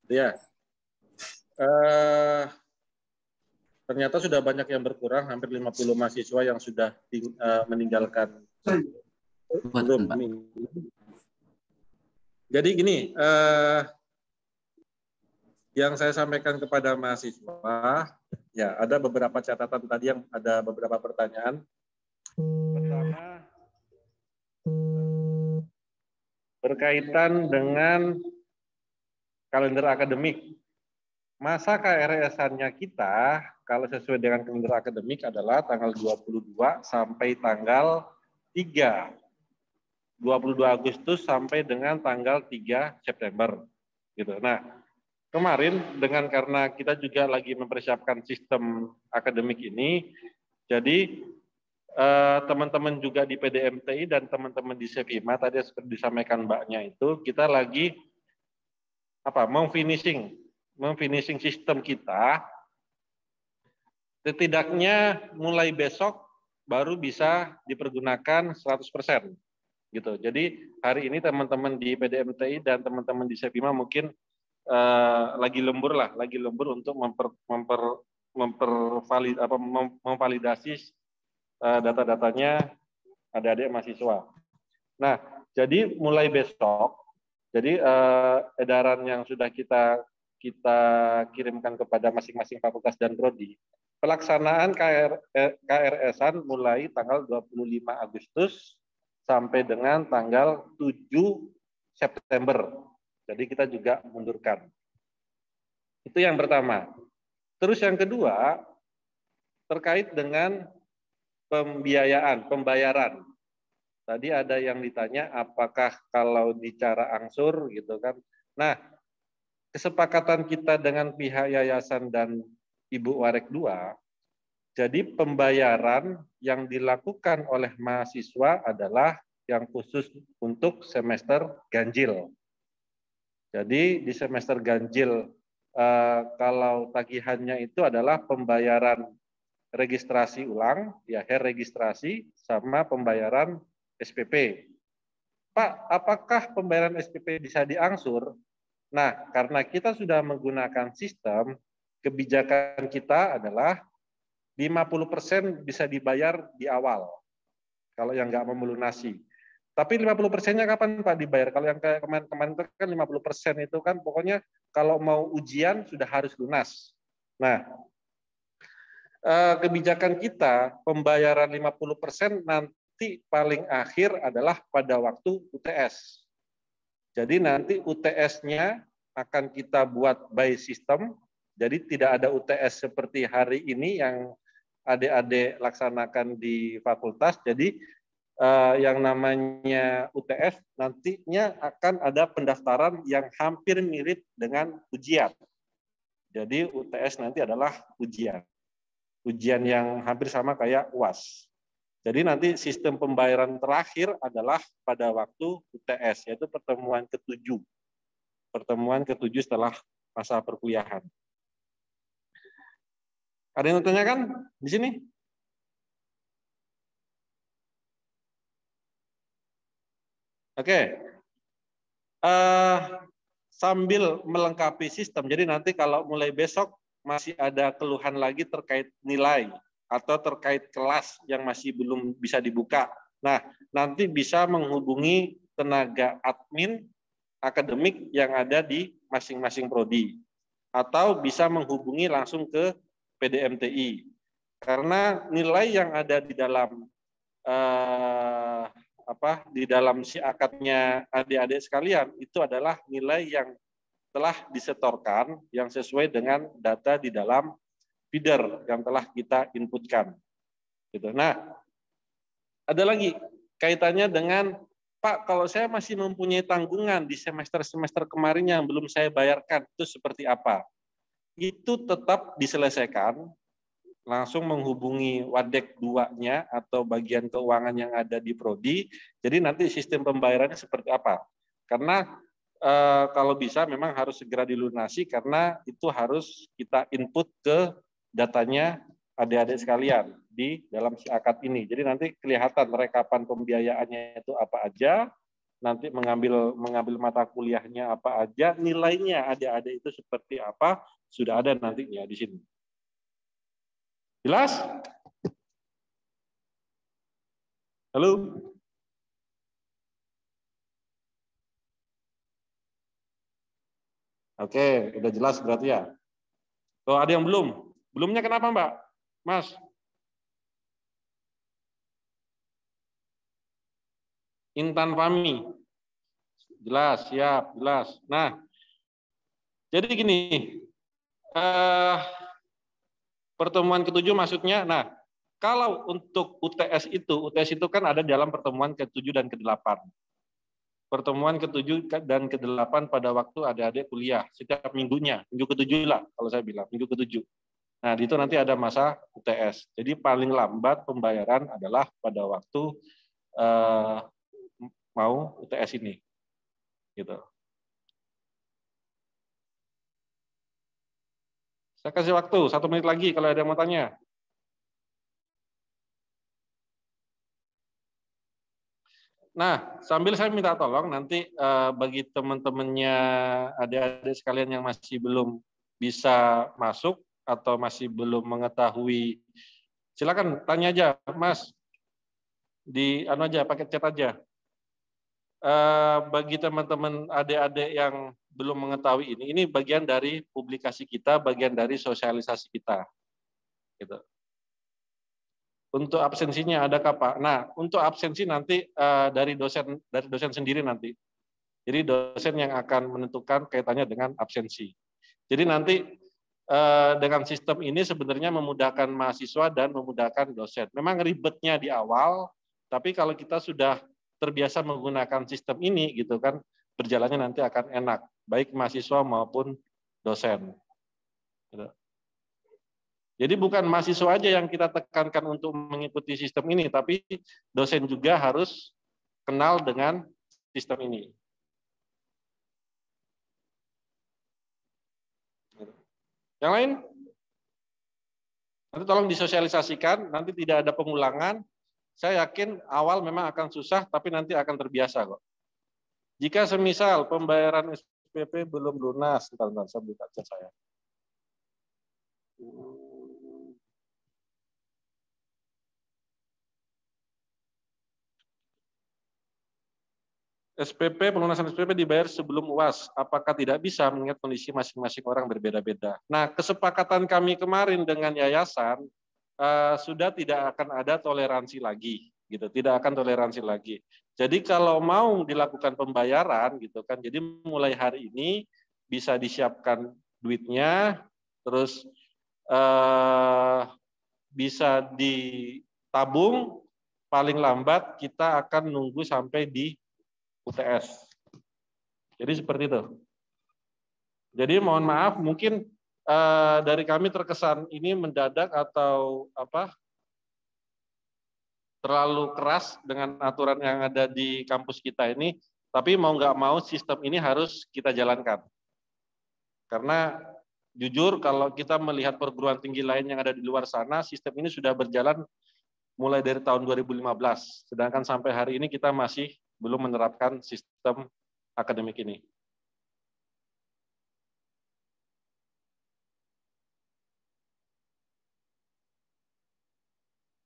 Ya. Ternyata sudah banyak yang berkurang, hampir 50 mahasiswa yang sudah meninggalkan grup ini. Jadi gini, yang saya sampaikan kepada mahasiswa, ya ada beberapa catatan tadi yang ada beberapa pertanyaan. Pertama, berkaitan dengan kalender akademik. Masa KRS-annya kita, kalau sesuai dengan kalender akademik adalah tanggal 22 sampai tanggal 3. 22 Agustus sampai dengan tanggal 3 September. Gitu. Nah, kemarin karena kita juga lagi mempersiapkan sistem akademik ini, jadi teman-teman juga di PDMTI dan teman-teman di Sevima tadi seperti disampaikan Mbaknya itu, kita lagi memfinishing sistem kita. Setidaknya mulai besok baru bisa dipergunakan 100%. Gitu. Jadi hari ini teman-teman di PDMTI dan teman-teman di Sevima mungkin lagi lembur untuk memvalidasi data-datanya adik-adik mahasiswa. Nah, jadi mulai besok, jadi edaran yang sudah kita kirimkan kepada masing-masing fakultas dan prodi, pelaksanaan KRS-an mulai tanggal 25 Agustus sampai dengan tanggal 7 September. Jadi kita juga mundurkan. Itu yang pertama. Terus yang kedua, terkait dengan pembayaran. Tadi ada yang ditanya apakah kalau bicara angsur gitu kan. Nah, kesepakatan kita dengan pihak yayasan dan Ibu Warek 2, jadi pembayaran yang dilakukan oleh mahasiswa adalah yang khusus untuk semester ganjil. Jadi di semester ganjil kalau tagihannya itu adalah pembayaran registrasi ulang, ya registrasi sama pembayaran SPP. Pak, apakah pembayaran SPP bisa diangsur? Nah, karena kita sudah menggunakan sistem, kebijakan kita adalah 50% bisa dibayar di awal. Kalau yang nggak mau melunasi. Tapi 50%-nya kapan Pak dibayar? Kalau yang kayak kemarin kan 50% itu kan pokoknya kalau mau ujian sudah harus lunas. Nah, kebijakan kita pembayaran 50% nanti paling akhir adalah pada waktu UTS. Jadi nanti UTS-nya akan kita buat by system, jadi tidak ada UTS seperti hari ini yang adik-adik laksanakan di fakultas. Jadi yang namanya UTS nantinya akan ada pendaftaran yang hampir mirip dengan ujian. Jadi UTS nanti adalah ujian yang hampir sama kayak UAS. Jadi nanti sistem pembayaran terakhir adalah pada waktu UTS, yaitu pertemuan ke-7. Pertemuan ke-7 setelah masa perkuliahan. Ada yang tanyakan di sini? Oke. Sambil melengkapi sistem, jadi nanti kalau mulai besok masih ada keluhan lagi terkait nilai atau terkait kelas yang masih belum bisa dibuka. Nah, nanti bisa menghubungi tenaga admin akademik yang ada di masing-masing prodi, atau bisa menghubungi langsung ke PDMTI. Karena nilai yang ada di dalam di dalam siakatnya adik-adik sekalian itu adalah nilai yang telah disetorkan yang sesuai dengan data di dalam feeder yang telah kita inputkan. Gitu. Nah, ada lagi kaitannya dengan Pak, kalau saya masih mempunyai tanggungan di semester-semester kemarin yang belum saya bayarkan, itu seperti apa? Itu tetap diselesaikan, langsung menghubungi Wadek 2-nya atau bagian keuangan yang ada di prodi. Jadi nanti sistem pembayarannya seperti apa? Karena kalau bisa memang harus segera dilunasi karena itu harus kita input ke datanya adik-adik sekalian di dalam siakat ini. Jadi nanti kelihatan rekapan pembiayaannya itu apa aja, nanti mengambil mata kuliahnya apa aja, nilainya adik-adik itu seperti apa, sudah ada nantinya di sini. Jelas? Halo? Oke, udah jelas berarti ya. Tuh, ada yang belum? Belumnya kenapa, Mbak? Mas? Intan Fami. Jelas, siap, jelas. Nah, jadi gini, pertemuan ke-7 maksudnya, nah, kalau untuk UTS itu kan ada dalam pertemuan ke-7 dan ke-8. Pertemuan ke-7 dan ke-8 pada waktu adik-adik kuliah, setiap minggunya, minggu ke-7 lah, kalau saya bilang, minggu ke-7. Nah, itu nanti ada masa UTS. Jadi paling lambat pembayaran adalah pada waktu mau UTS ini. Gitu. Saya kasih waktu 1 menit lagi kalau ada yang mau tanya. Nah, sambil saya minta tolong nanti bagi teman-temannya adik-adik sekalian yang masih belum bisa masuk atau masih belum mengetahui, silakan tanya aja, Mas. Di anu aja, pakai chat aja. Bagi teman-teman adik-adik yang belum mengetahui ini bagian dari publikasi kita, bagian dari sosialisasi kita. Gitu. Untuk absensinya adakah Pak? Nah, untuk absensi nanti dari dosen sendiri nanti. Jadi dosen yang akan menentukan kaitannya dengan absensi. Jadi nanti dengan sistem ini sebenarnya memudahkan mahasiswa dan memudahkan dosen. Memang ribetnya di awal, tapi kalau kita sudah terbiasa menggunakan sistem ini gitu kan, berjalannya nanti akan enak, baik mahasiswa maupun dosen. Jadi bukan mahasiswa aja yang kita tekankan untuk mengikuti sistem ini, tapi dosen juga harus kenal dengan sistem ini. Yang lain? Nanti tolong disosialisasikan, nanti tidak ada pengulangan. Saya yakin awal memang akan susah, tapi nanti akan terbiasa kok. Jika semisal pembayaran SPP belum lunas, bentar, saya buka chat saya. SPP, pelunasan SPP dibayar sebelum UAS. Apakah tidak bisa mengingat kondisi masing-masing orang berbeda-beda? Nah, kesepakatan kami kemarin dengan yayasan, sudah tidak akan ada toleransi lagi, gitu. Tidak akan toleransi lagi. Jadi kalau mau dilakukan pembayaran, gitu kan. Jadi mulai hari ini bisa disiapkan duitnya, terus bisa ditabung. Paling lambat kita akan nunggu sampai di UTS. Jadi seperti itu. Jadi mohon maaf, mungkin dari kami terkesan ini mendadak atau terlalu keras dengan aturan yang ada di kampus kita ini. Tapi mau nggak mau sistem ini harus kita jalankan. Karena jujur kalau kita melihat perguruan tinggi lain yang ada di luar sana, sistem ini sudah berjalan mulai dari tahun 2015. Sedangkan sampai hari ini kita masih belum menerapkan sistem akademik ini.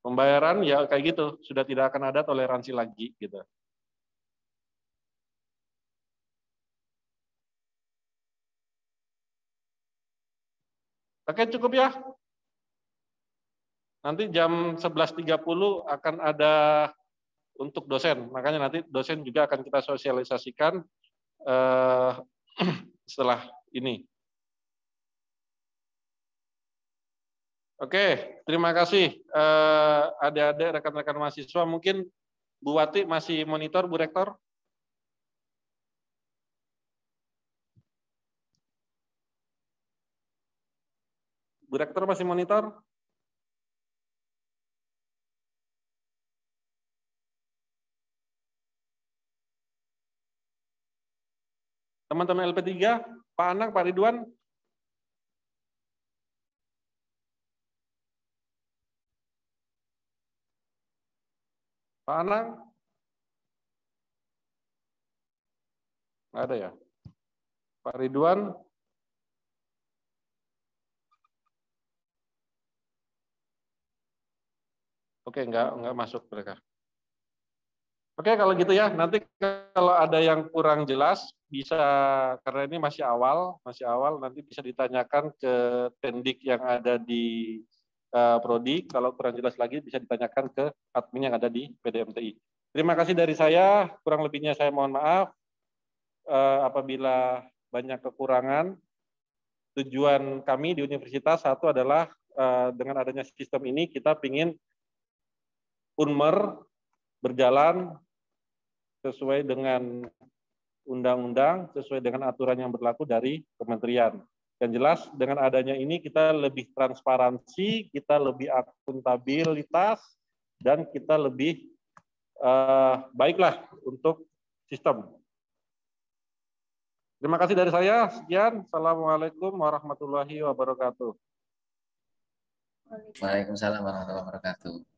Pembayaran ya kayak gitu, sudah tidak akan ada toleransi lagi gitu. Oke, cukup ya. Nanti jam 11.30 akan ada untuk dosen. Makanya nanti dosen juga akan kita sosialisasikan setelah ini. Oke, terima kasih adik-adik rekan-rekan mahasiswa. Mungkin Bu Wati masih monitor, Bu Rektor? Bu Rektor masih monitor? Teman-teman LP3, Pak Anang, Pak Ridwan? Pak Anang? Nggak ada ya? Pak Ridwan? Oke, nggak masuk mereka. Oke, kalau gitu ya, nanti kalau ada yang kurang jelas, bisa, karena ini masih awal, nanti bisa ditanyakan ke Tendik yang ada di Prodi, kalau kurang jelas lagi bisa ditanyakan ke admin yang ada di PDMTI. Terima kasih dari saya, kurang lebihnya saya mohon maaf, apabila banyak kekurangan. Tujuan kami di universitas, satu adalah dengan adanya sistem ini, kita ingin Unmer berjalan sesuai dengan undang-undang, sesuai dengan aturan yang berlaku dari kementerian. Yang jelas dengan adanya ini kita lebih transparansi, kita lebih akuntabilitas, dan kita lebih baiklah untuk sistem. Terima kasih dari saya. Sekian. Assalamualaikum warahmatullahi wabarakatuh. Waalaikumsalam warahmatullahi wabarakatuh.